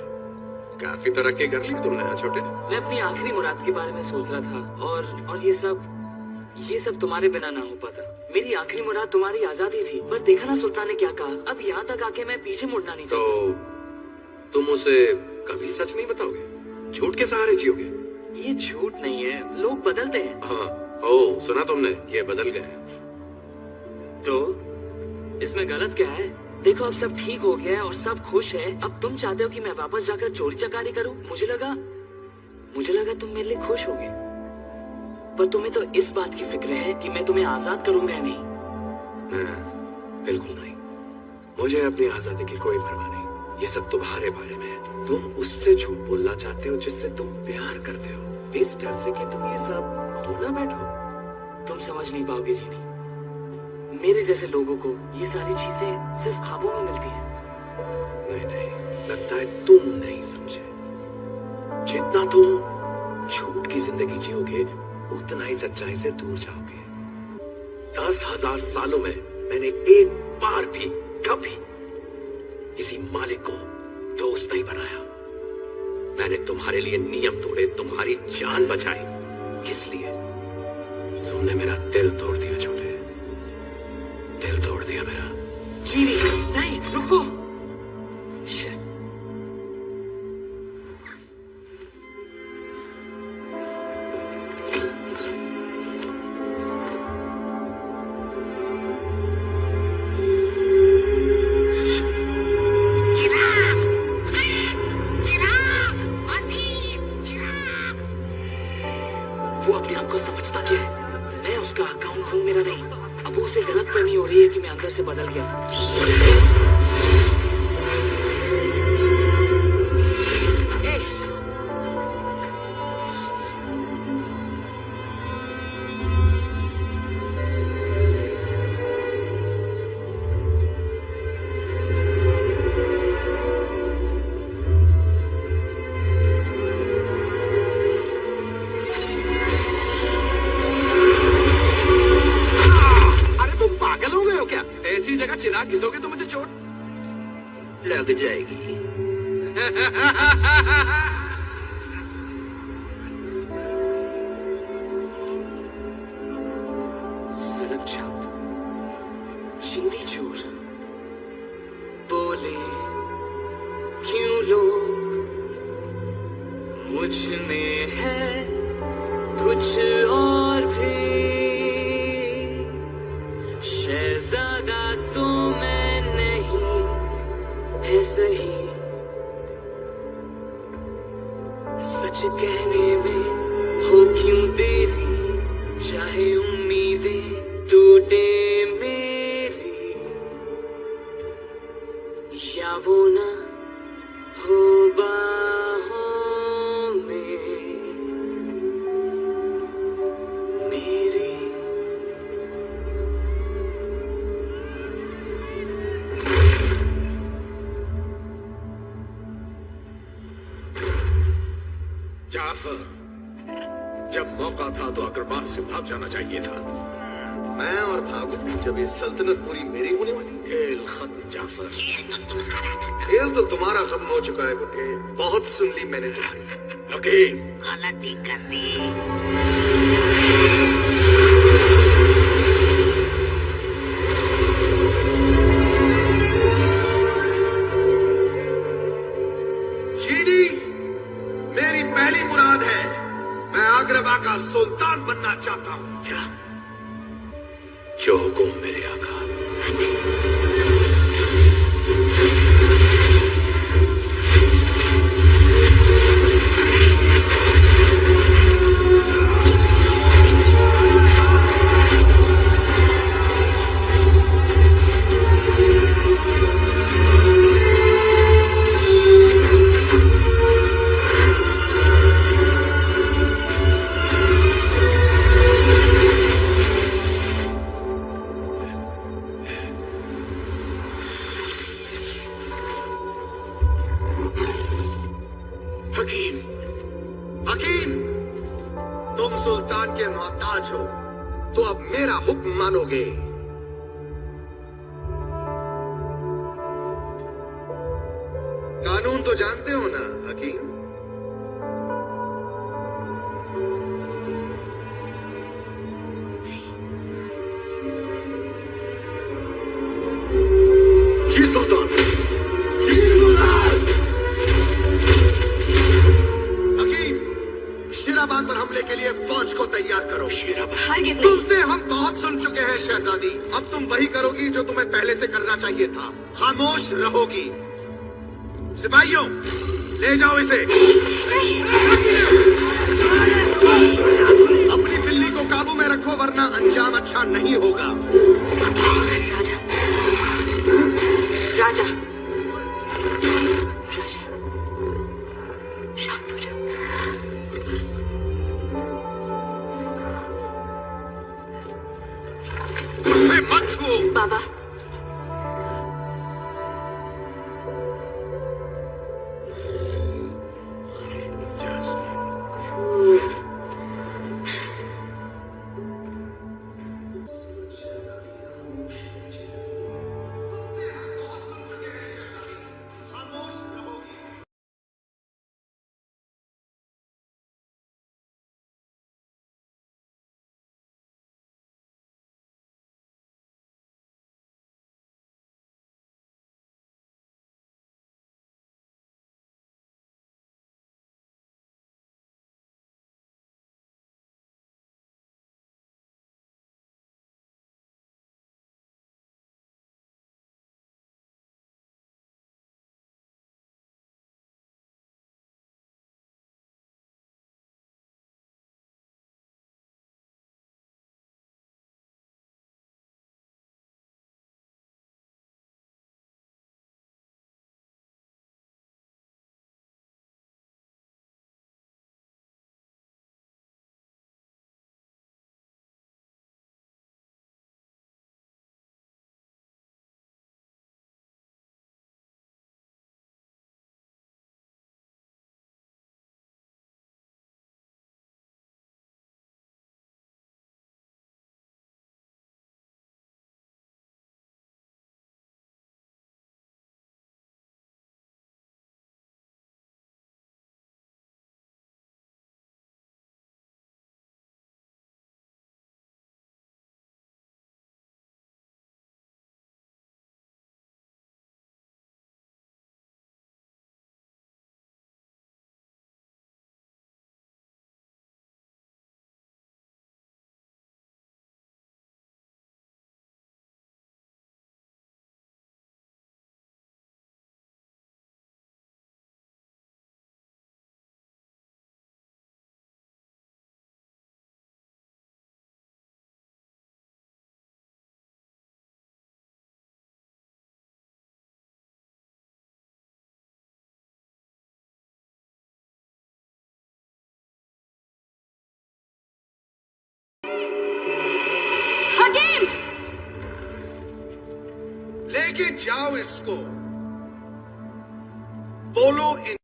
काफी तरक्की कर ली तुमने हाँ छोटे। मैं अपनी आखिरी मुराद के बारे में सोच रहा था और ये सब तुम्हारे बिना ना हो पाता। मेरी आखिरी मुराद तुम्हारी आजादी थी, पर देखा ना सुल्तान ने क्या कहा। अब यहाँ तक आके मैं पीछे मुड़ना नहीं चाहता। तो तुम उसे कभी सच नहीं बताओगे, झूठ के सहारे जियोगे? ये झूठ नहीं है, लोग बदलते हैं। हाँ, ओ सुना तुमने, ये बदल गए। तो इसमें गलत क्या है? देखो, अब सब ठीक हो गया है और सब खुश है। अब तुम चाहते हो कि मैं वापस जाकर चोरी चकारी करूं? मुझे लगा तुम मेरे लिए खुश होगे, पर तुम्हें तो इस बात की फिक्र है कि मैं तुम्हें आजाद करूंगा या नहीं। बिल्कुल नहीं। मुझे अपनी आजादी की कोई परवाह नहीं। ये सब तुम्हारे बारे में है। तुम उससे झूठ बोलना चाहते हो जिससे तुम प्यार करते हो, इस डर से कि तुम ये सब भूल ना बैठो। तुम समझ नहीं पाओगे जीनी। मेरे जैसे लोगों को ये सारी चीजें सिर्फ ख्वाबों में मिलती हैं। नहीं, लगता है तुम नहीं समझे। जितना तुम झूठ की जिंदगी जियोगे, उतना ही सच्चाई से दूर जाओगे। 10,000 सालों में मैंने एक बार भी कभी किसी मालिक को दोस्त नहीं बनाया। मैंने तुम्हारे लिए नियम तोड़े, तुम्हारी जान बचाई। किस लिए? तुमने मेरा दिल तोड़ दिया छोटे, दिल तोड़ दिया मेरा। जीनी, नहीं, रुको। से बदल गया। चिराग घिसोगे तो मुझे चोट लग जाएगी। सड़क छाप, चिंदी चोर, बोले क्यों लोग मुझ में है कुछ और भी। शहजादा तो मैं नहीं, चाहे उम्मीदें टूटे मेरी, या वो ना हो बाहों में मेरी। जाफर, जब मौका था तो अग्रवाल से भाग जाना चाहिए था। मैं और भागू जब ये सल्तनत पूरी मेरी होने वाली। खेल खत्म जाफर। खेल तो तुम्हारा खत्म हो चुका है बुढ़े। बहुत सुन ली मैंने तुम्हारी। हकीम, गलती कर दी। चीनी, मेरी पहली मुराद है, मैं आग्रवा का सुल्तान बनना चाहता हूं। क्या? जो हुकुम मेरे आका। हकीम, हकीम, तुम सुल्तान के मोहताज हो तो अब मेरा हुक्म मानोगे। कानून तो जानते हो ना हकीम? जी सुल्तान। शेराबाद पर हमले के लिए फौज को तैयार करो। हरगिज़ नहीं। तुमसे हम बहुत सुन चुके हैं शहजादी। अब तुम वही करोगी जो तुम्हें पहले से करना चाहिए था। खामोश रहोगी। सिपाहियों, ले जाओ इसे। अपनी बिल्ली को काबू में रखो वरना अंजाम अच्छा नहीं होगा। राजा, राजा, राजा, शांत हो जाओ। मत छू। बाबा, लेके जाओ इसको। बोलो इन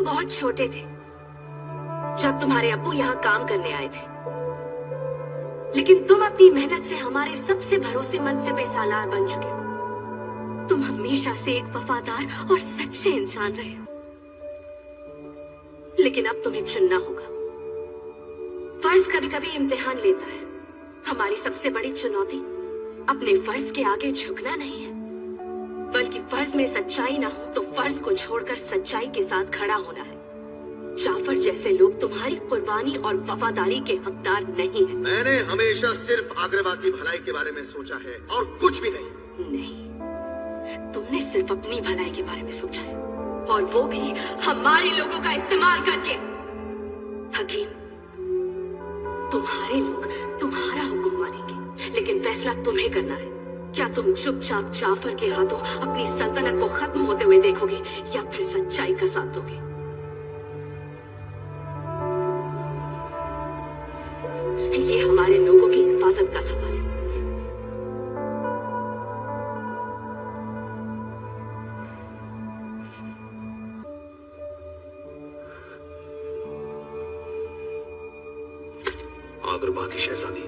बहुत छोटे थे जब तुम्हारे अब्बू यहाँ काम करने आए थे, लेकिन तुम अपनी मेहनत से हमारे सबसे भरोसेमंद सिपह सालार बन चुके हो। तुम हमेशा से एक वफादार और सच्चे इंसान रहे हो, लेकिन अब तुम्हें चुनना होगा। फर्ज कभी कभी इम्तिहान लेता है। हमारी सबसे बड़ी चुनौती अपने फर्ज के आगे झुकना नहीं है, बल्कि फर्ज में सच्चाई ना हो तो फर्ज को छोड़कर सच्चाई के साथ खड़ा होना है। जाफर जैसे लोग तुम्हारी कुर्बानी और वफादारी के हकदार नहीं हैं। मैंने हमेशा सिर्फ आग्रवा की भलाई के बारे में सोचा है और कुछ भी नहीं। तुमने सिर्फ अपनी भलाई के बारे में सोचा है, और वो भी हमारे लोगों का इस्तेमाल करके। हकीम, तुम्हारे लोग तुम्हारा हुक्म मानेंगे, लेकिन फैसला तुम्हें करना है। क्या तुम चुपचाप जाफर के हाथों अपनी सल्तनत को खत्म होते हुए देखोगे या फिर सच्चाई का साथ दोगे? ये हमारे लोगों की हिफाजत का सवाल है। आगरबा की शहजादी,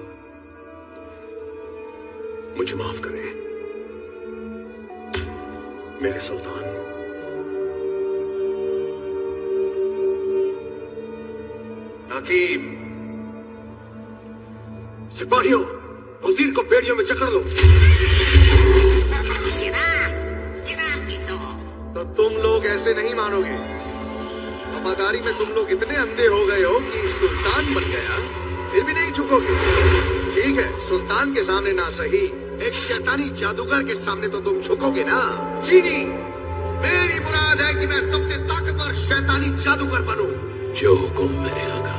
मुझे माफ करें। मेरे सुल्तान, हकीम, सिपाहियों, वजीर को बेड़ियों में जकड़ लो। तो तुम लोग ऐसे नहीं मानोगे। वफादारी में तुम लोग इतने अंधे हो गए हो कि सुल्तान बन गया फिर भी नहीं झुकोगे। ठीक है, सुल्तान के सामने ना सही, एक शैतानी जादूगर के सामने तो तुम झुकोगे ना। जी नहीं, मेरी मुराद है कि मैं सबसे ताकतवर शैतानी जादूगर बनूं। जो हुक्म मेरे आका।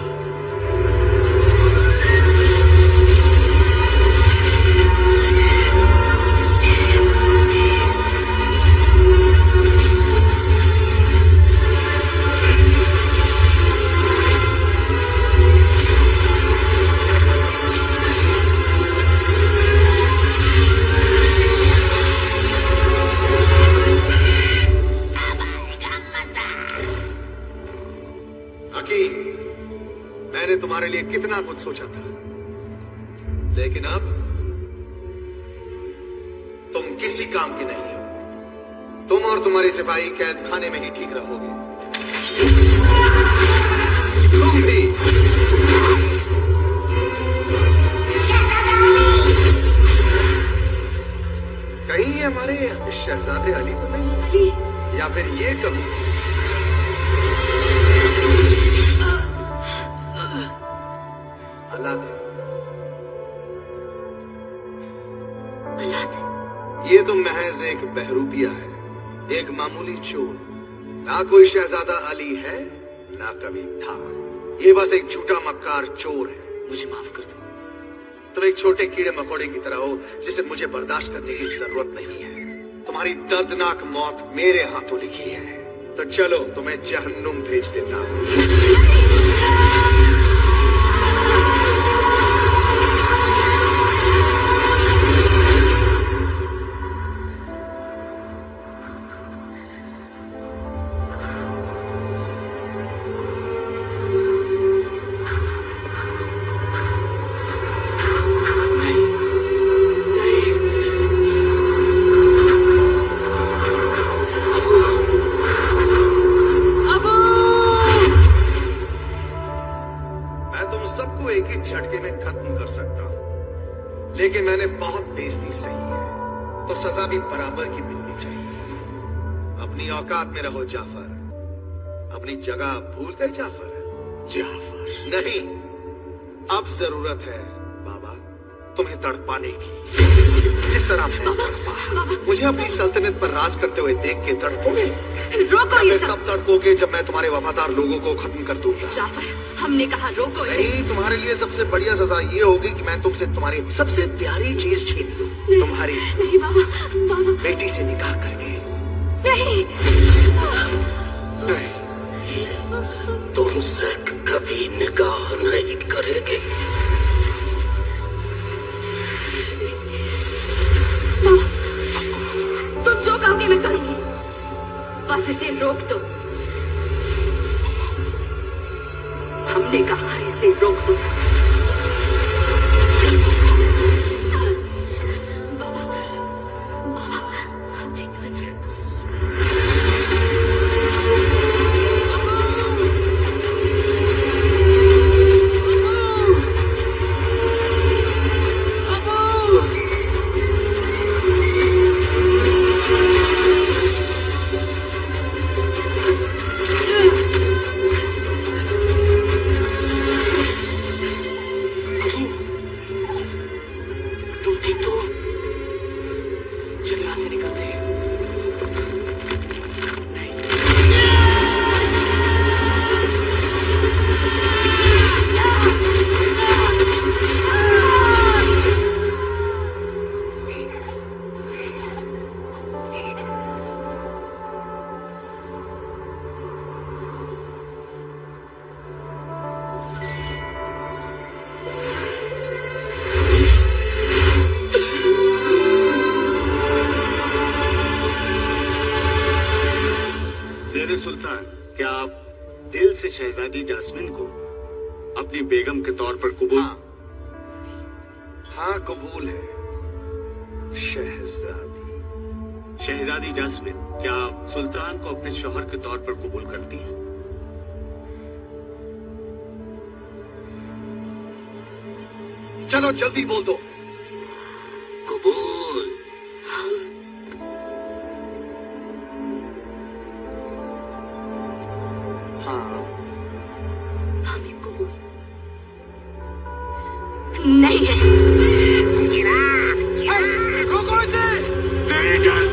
मैंने तुम्हारे लिए कितना कुछ सोचा था, लेकिन अब तुम किसी काम की नहीं हो। तुम और तुम्हारे सिपाही कैद खाने में ही ठीक रहोगे। तुम भी। कहीं हमारे शहजादे अली तो नहीं, या फिर ये कहूं ये तो महज एक बहरूपिया है, एक मामूली चोर। ना कोई शहजादा अली है, ना कभी था। ये बस एक झूठा मक्कार चोर है। मुझे माफ कर दो। तुम एक छोटे कीड़े मकोड़े की तरह हो जिसे मुझे बर्दाश्त करने की जरूरत नहीं है। तुम्हारी दर्दनाक मौत मेरे हाथों लिखी है। तो चलो तुम्हें जहन्नुम भेज देता हूं। लेकिन मैंने बहुत बेइज्जती सही है, तो सजा भी बराबर की मिलनी चाहिए। अपनी औकात में रहो जाफर। अपनी जगह भूल गए जाफर? जाफर नहीं, अब जरूरत है बाबा तुम्हें तड़पाने की, जिस तरह मैं तड़पा। मुझे अपनी सल्तनत पर राज करते हुए देख के तड़पोगे? रोको ये सब। तब तड़पोगे जब मैं तुम्हारे वफादार लोगों को खत्म कर दूंगा। जाफर, हमने कहा रोको इसे। नहीं, तुम्हारे लिए सबसे बढ़िया सजा ये होगी कि मैं तुमसे तुम्हारी सबसे प्यारी चीज छीन लूं। तुम्हारी नहीं बाबा, बाबा बेटी से निकाह करके। नहीं, तुमसे कभी निकाह नहीं करेंगे। तुम जो कहोगे मैं करूंगी, बस इसे रोक दो। हमने कहा इसे रोक दो। बाबा, बाबा, हम ठीक तो हैं? सुल्तान, क्या आप दिल से शहजादी जास्मिन को अपनी बेगम के तौर पर कबूल? हाँ, कबूल है शहजादी। शहजादी जास्मिन, क्या आप सुल्तान को अपने शौहर के तौर पर कबूल करती हैं? चलो जल्दी बोल दो। कबूल। नहीं है। रोको इसे। नहीं जान।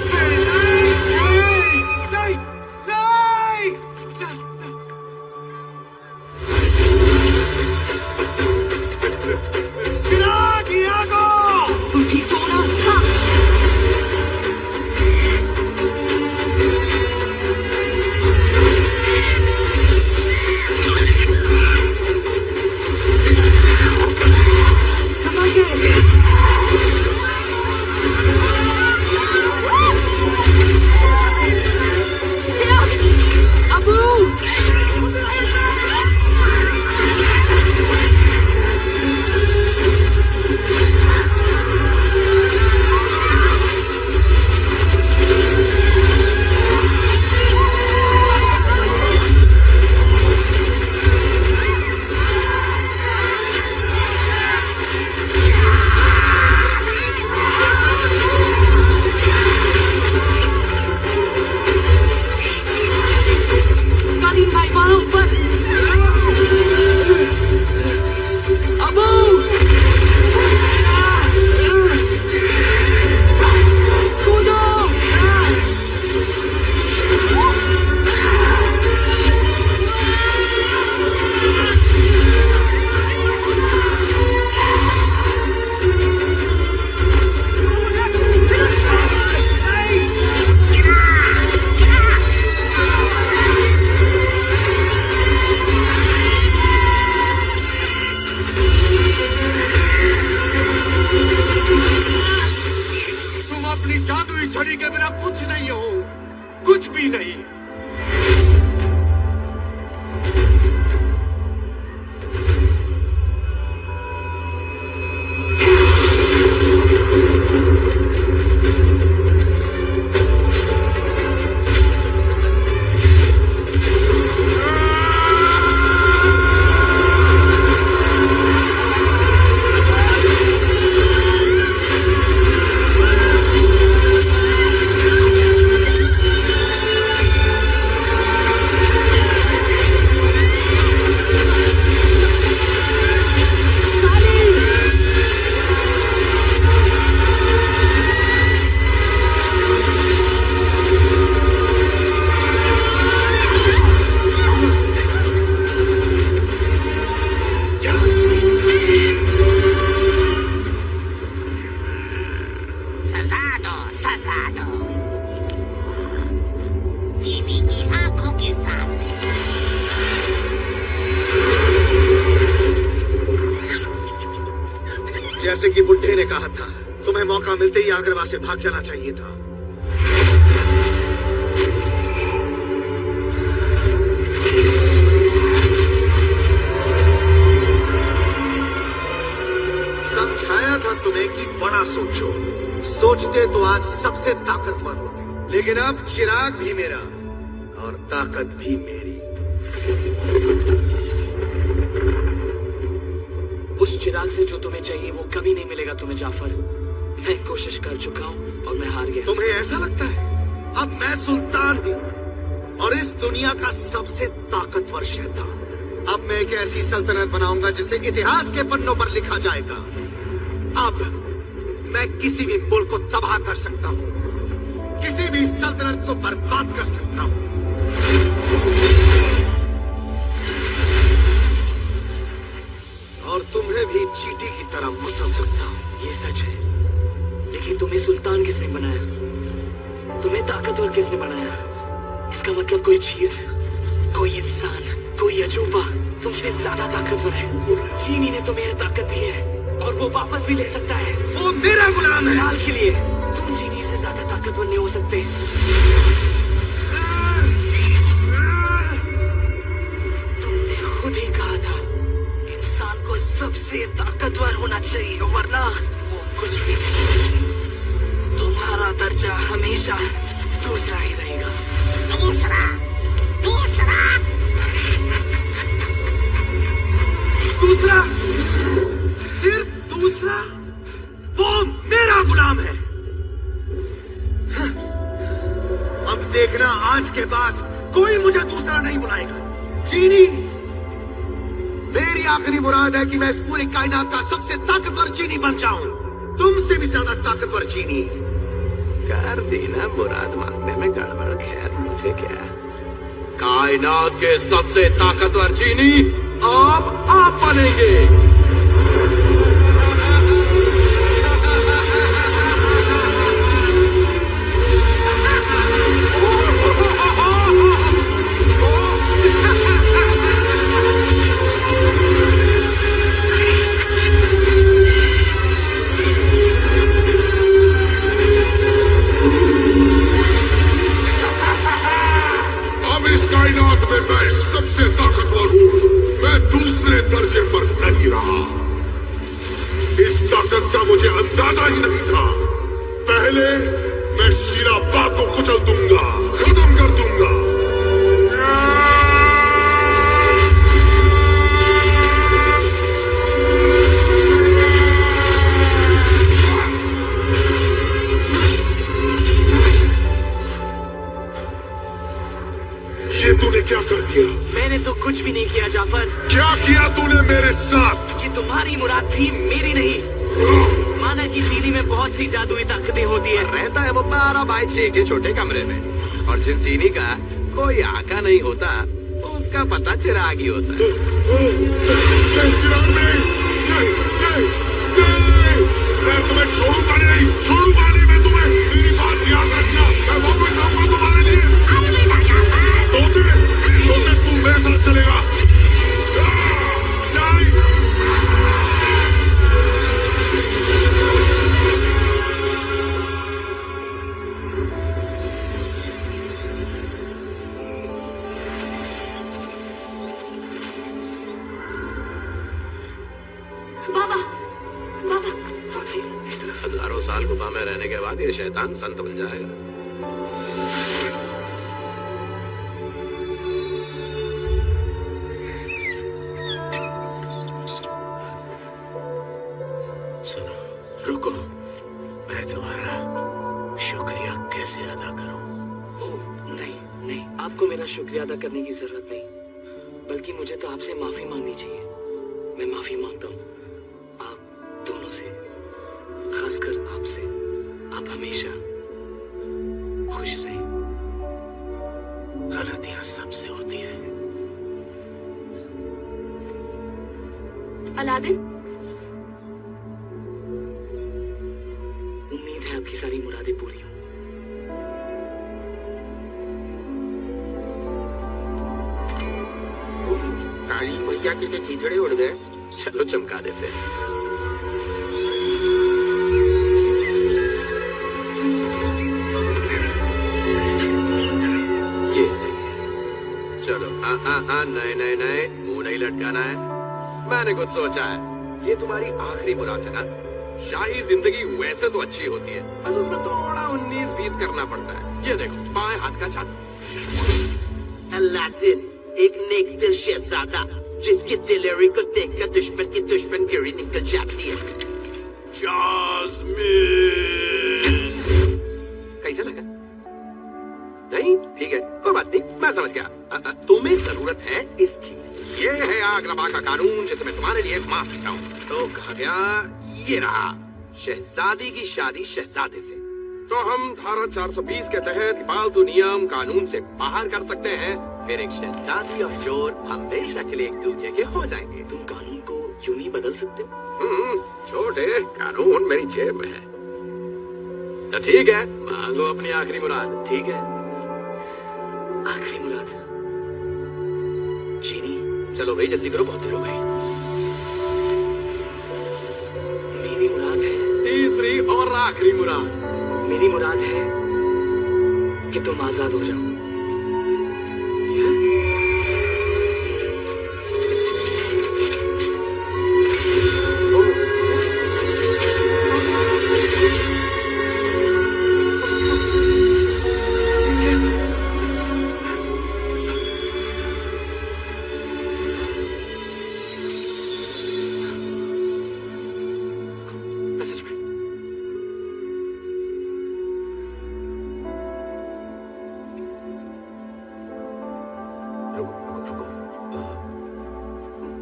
नहीं। चिराग, यागो। तुम ठीक हो ना? हाँ। संभाल के। भी नहीं। जैसे कि बुड्ढे ने कहा था, तुम्हें मौका मिलते ही आगरवा से भाग जाना चाहिए था। समझाया था तुम्हें कि बड़ा सोचो। सोचते तो आज सबसे ताकतवर होते, लेकिन अब चिराग भी मेरा और ताकत भी मेरी। उस चिराग से जो तुम्हें चाहिए वो कभी नहीं मिलेगा तुम्हें जाफर। मैं कोशिश कर चुका हूं और मैं हार गया। तुम्हें ऐसा लगता है अब मैं सुल्तान हूं और इस दुनिया का सबसे ताकतवर शैतान। अब मैं एक ऐसी सल्तनत बनाऊंगा जिसे इतिहास के पन्नों पर लिखा जाएगा। अब मैं किसी भी मुल्क को तबाह कर सकता हूं, किसी भी सल्तनत को बर्बाद कर सकता हूं। और तुम्हें भी चींटी की तरह मसल सकता हूं। ये सच है, लेकिन तुम्हें सुल्तान किसने बनाया? तुम्हें ताकतवर किसने बनाया? इसका मतलब कोई चीज, कोई इंसान, कोई अजूबा तुमसे ज्यादा ताकतवर है। चीनी ने तुम्हें यह ताकत दी है और वो वापस भी ले सकता है। वो मेरा गुलाम है। हाल के लिए तुम चीनी से ज्यादा ताकतवर नहीं हो सकते। तुमने खुद ही कहा था इंसान को सबसे ताकतवर होना चाहिए, वरना वो कुछ भी नहीं। तुम्हारा दर्जा हमेशा दूसरा ही रहेगा। दूसरा दूसरा दूसरा, सिर्फ दूसरा? वो मेरा गुलाम है। अब देखना, आज के बाद कोई मुझे दूसरा नहीं बुलाएगा। चीनी, मेरी आखिरी मुराद है कि मैं इस पूरी कायनात का सबसे ताकतवर चीनी बन जाऊं, तुमसे भी ज्यादा ताकतवर चीनी। कर दी ना मुराद मांगने में गड़बड़, खैर मुझे क्या। कायनात के सबसे ताकतवर चीनी अब आप बनेंगे। मैं सबसे ताकतवर हूं, मैं दूसरे दर्जे पर नहीं रहा। इस ताकत का मुझे अंदाजा ही नहीं था। पहले मैं शीराबा को कुचल दूंगा, खत्म कर दूंगा। ये तूने क्या कर दिया? मैंने तो कुछ भी नहीं किया जाफर। क्या किया तूने मेरे साथ? ये तुम्हारी मुराद थी, मेरी नहीं। माना कि चीनी में बहुत सी जादुई ताकतें होती है। रहता है वो 12 बाय 6 के छोटे कमरे में, और जिस चीनी का कोई आका नहीं होता उसका पता चिराग ही होता है। चिराग नहीं, मैं तुम्हें छोड़ूंगा नहीं, छोड़ूंगा नहीं मैं तुम्हें। मेरी बात याद रखना, मैं वापस आऊंगा तुम्हारे लिए। तो तू मेरे साथ चलेगा। गुफा में रहने के बाद ये शैतान संत बन जाएगा। सुनो, रुको, मैं तुम्हारा शुक्रिया कैसे अदा करूं? नहीं, आपको मेरा शुक्रिया अदा करने की जरूरत नहीं, बल्कि मुझे तो आपसे माफी मांगनी चाहिए। मैं माफी मांगता हूँ आप दोनों से, खासकर आपसे। आप हमेशा खुश रहें। गलतियां सबसे होती हैं। अलादीन, उम्मीद है आपकी सारी मुरादें पूरी हों। काली मैया के चीथड़े उड़ गए। चलो चमका देते हैं। ये सही है। चलो नहीं, मुंह नहीं लटकाना है। मैंने कुछ सोचा है। ये तुम्हारी आखिरी मुराद है ना? शाही जिंदगी वैसे तो अच्छी होती है, बस उसमें थोड़ा 19-20 करना पड़ता है। ये देखो, बाएं हाथ का जादू। अलादीन, एक नेक दिल शहजादा जिसकी दिलेरी को देखकर दुश्मन की दुश्मनगिरी निकल जाती है। जास्मिन, कैसा लगा? नहीं, ठीक है, कोई बात नहीं, मैं समझ गया। तुम्हें जरूरत है इसकी। ये है आगरबा का कानून जिसे मैं तुम्हारे लिए घुमा सकता हूँ। तो कहा गया, ये रहा शहजादी की शादी शहजादे से। तो हम धारा 420 के तहत पालतू नियम कानून से बाहर कर सकते हैं। फिर एक शहजादी और चोर हमेशा के लिए एक दूसरे के हो जाएंगे। तुम कानून को यूं ही बदल सकते हो? छोटे, कानून मेरी जेब में है। तो ठीक है, मांगो अपनी आखिरी मुराद। ठीक है, आखिरी मुराद चीनी। चलो भाई, जल्दी करो, बहुत देर हो गई। मेरी मुराद है, तीसरी और आखिरी मुराद। मेरी मुराद है कि तुम आजाद हो जाओ।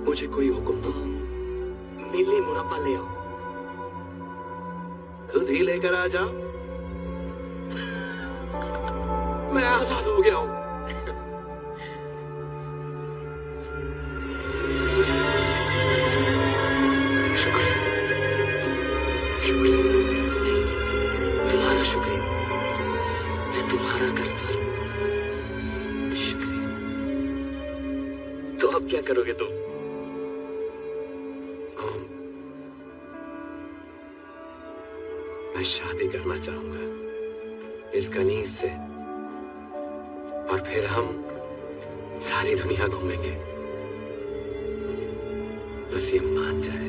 मुझे कोई हुक्म दो। मेरे लिए मुरब्बा ले आओ। दूध ही लेकर आ जाओ। मैं आजाद हो गया हूं। शुक्रिया, तुम्हारा शुक्रिया। मैं तुम्हारा कर्जदार हूं। शुक्रिया। तो अब क्या करोगे तुम? मैं शादी करना चाहूंगा इस कनीज से, और फिर हम सारी दुनिया घूमेंगे। बस ये मान जाए।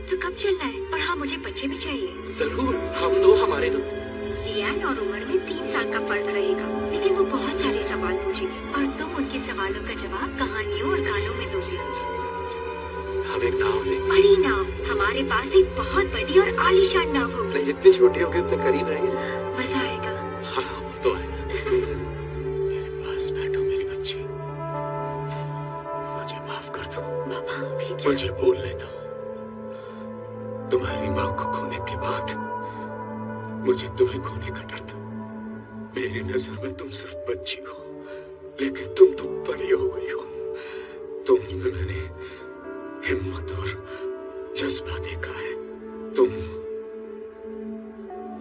तो कब चलना है? और हाँ, मुझे बच्चे भी चाहिए। जरूर, हम दो, हमारे दो। लियान और उम्र में 3 साल का फर्क रहेगा, लेकिन वो बहुत सारे सवाल पूछेंगे और तुम उनके सवालों का जवाब कहानियों और गानों में दोगे। हम एक नाव लेंगे। बड़ी नाव। हमारे पास एक बहुत बड़ी और आलीशान नाव होगी। नहीं, जितनी छोटी होगी उतने करीब रहेंगे। मजा आएगा। हाँ, वो तो है। मेरे पास बैठो मेरी बच्ची, मुझे माफ कर दो। पापा, मुझे बोलने दो। तुम्हारी माँ को खोने के बाद मुझे तुम्हें खोने का डर था। मेरी नजर में तुम सिर्फ बच्ची हो, लेकिन तुम तो बड़ी हो गई हो। तुम में मैंने हिम्मत और जज्बा देखा है। तुम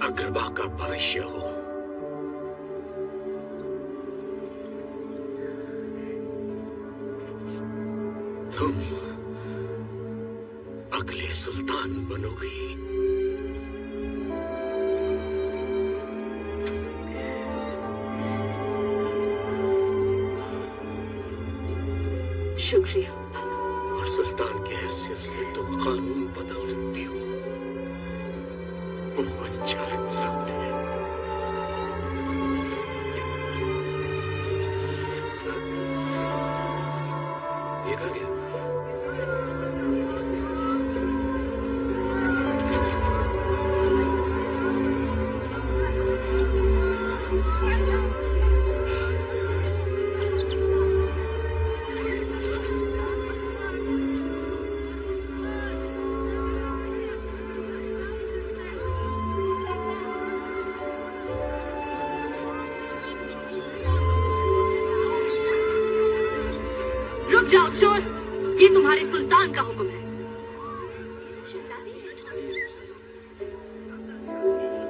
अग्रबा का भविष्य हो। तुम अगले सुल्तान बनोगी। शुक्रिया। और सुल्तान की हैसियत हैसियत से तुम कानून बदल सकती हो। वो अच्छा इंसान है। ये कहाँ गया? रुक जाओ चोर, ये तुम्हारे सुल्तान का हुक्म है।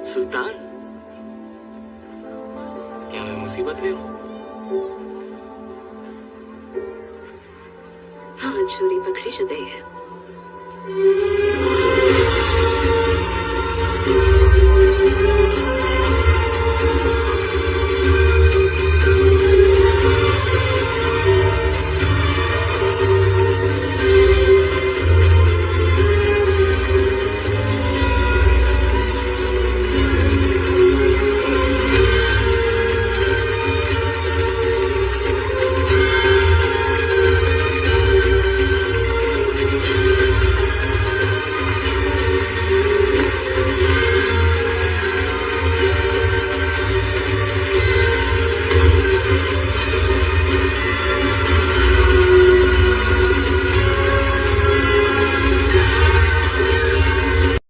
सुल्तान, क्या मैं मुसीबत में हूँ? हाँ, चोरी पकड़ी गई है।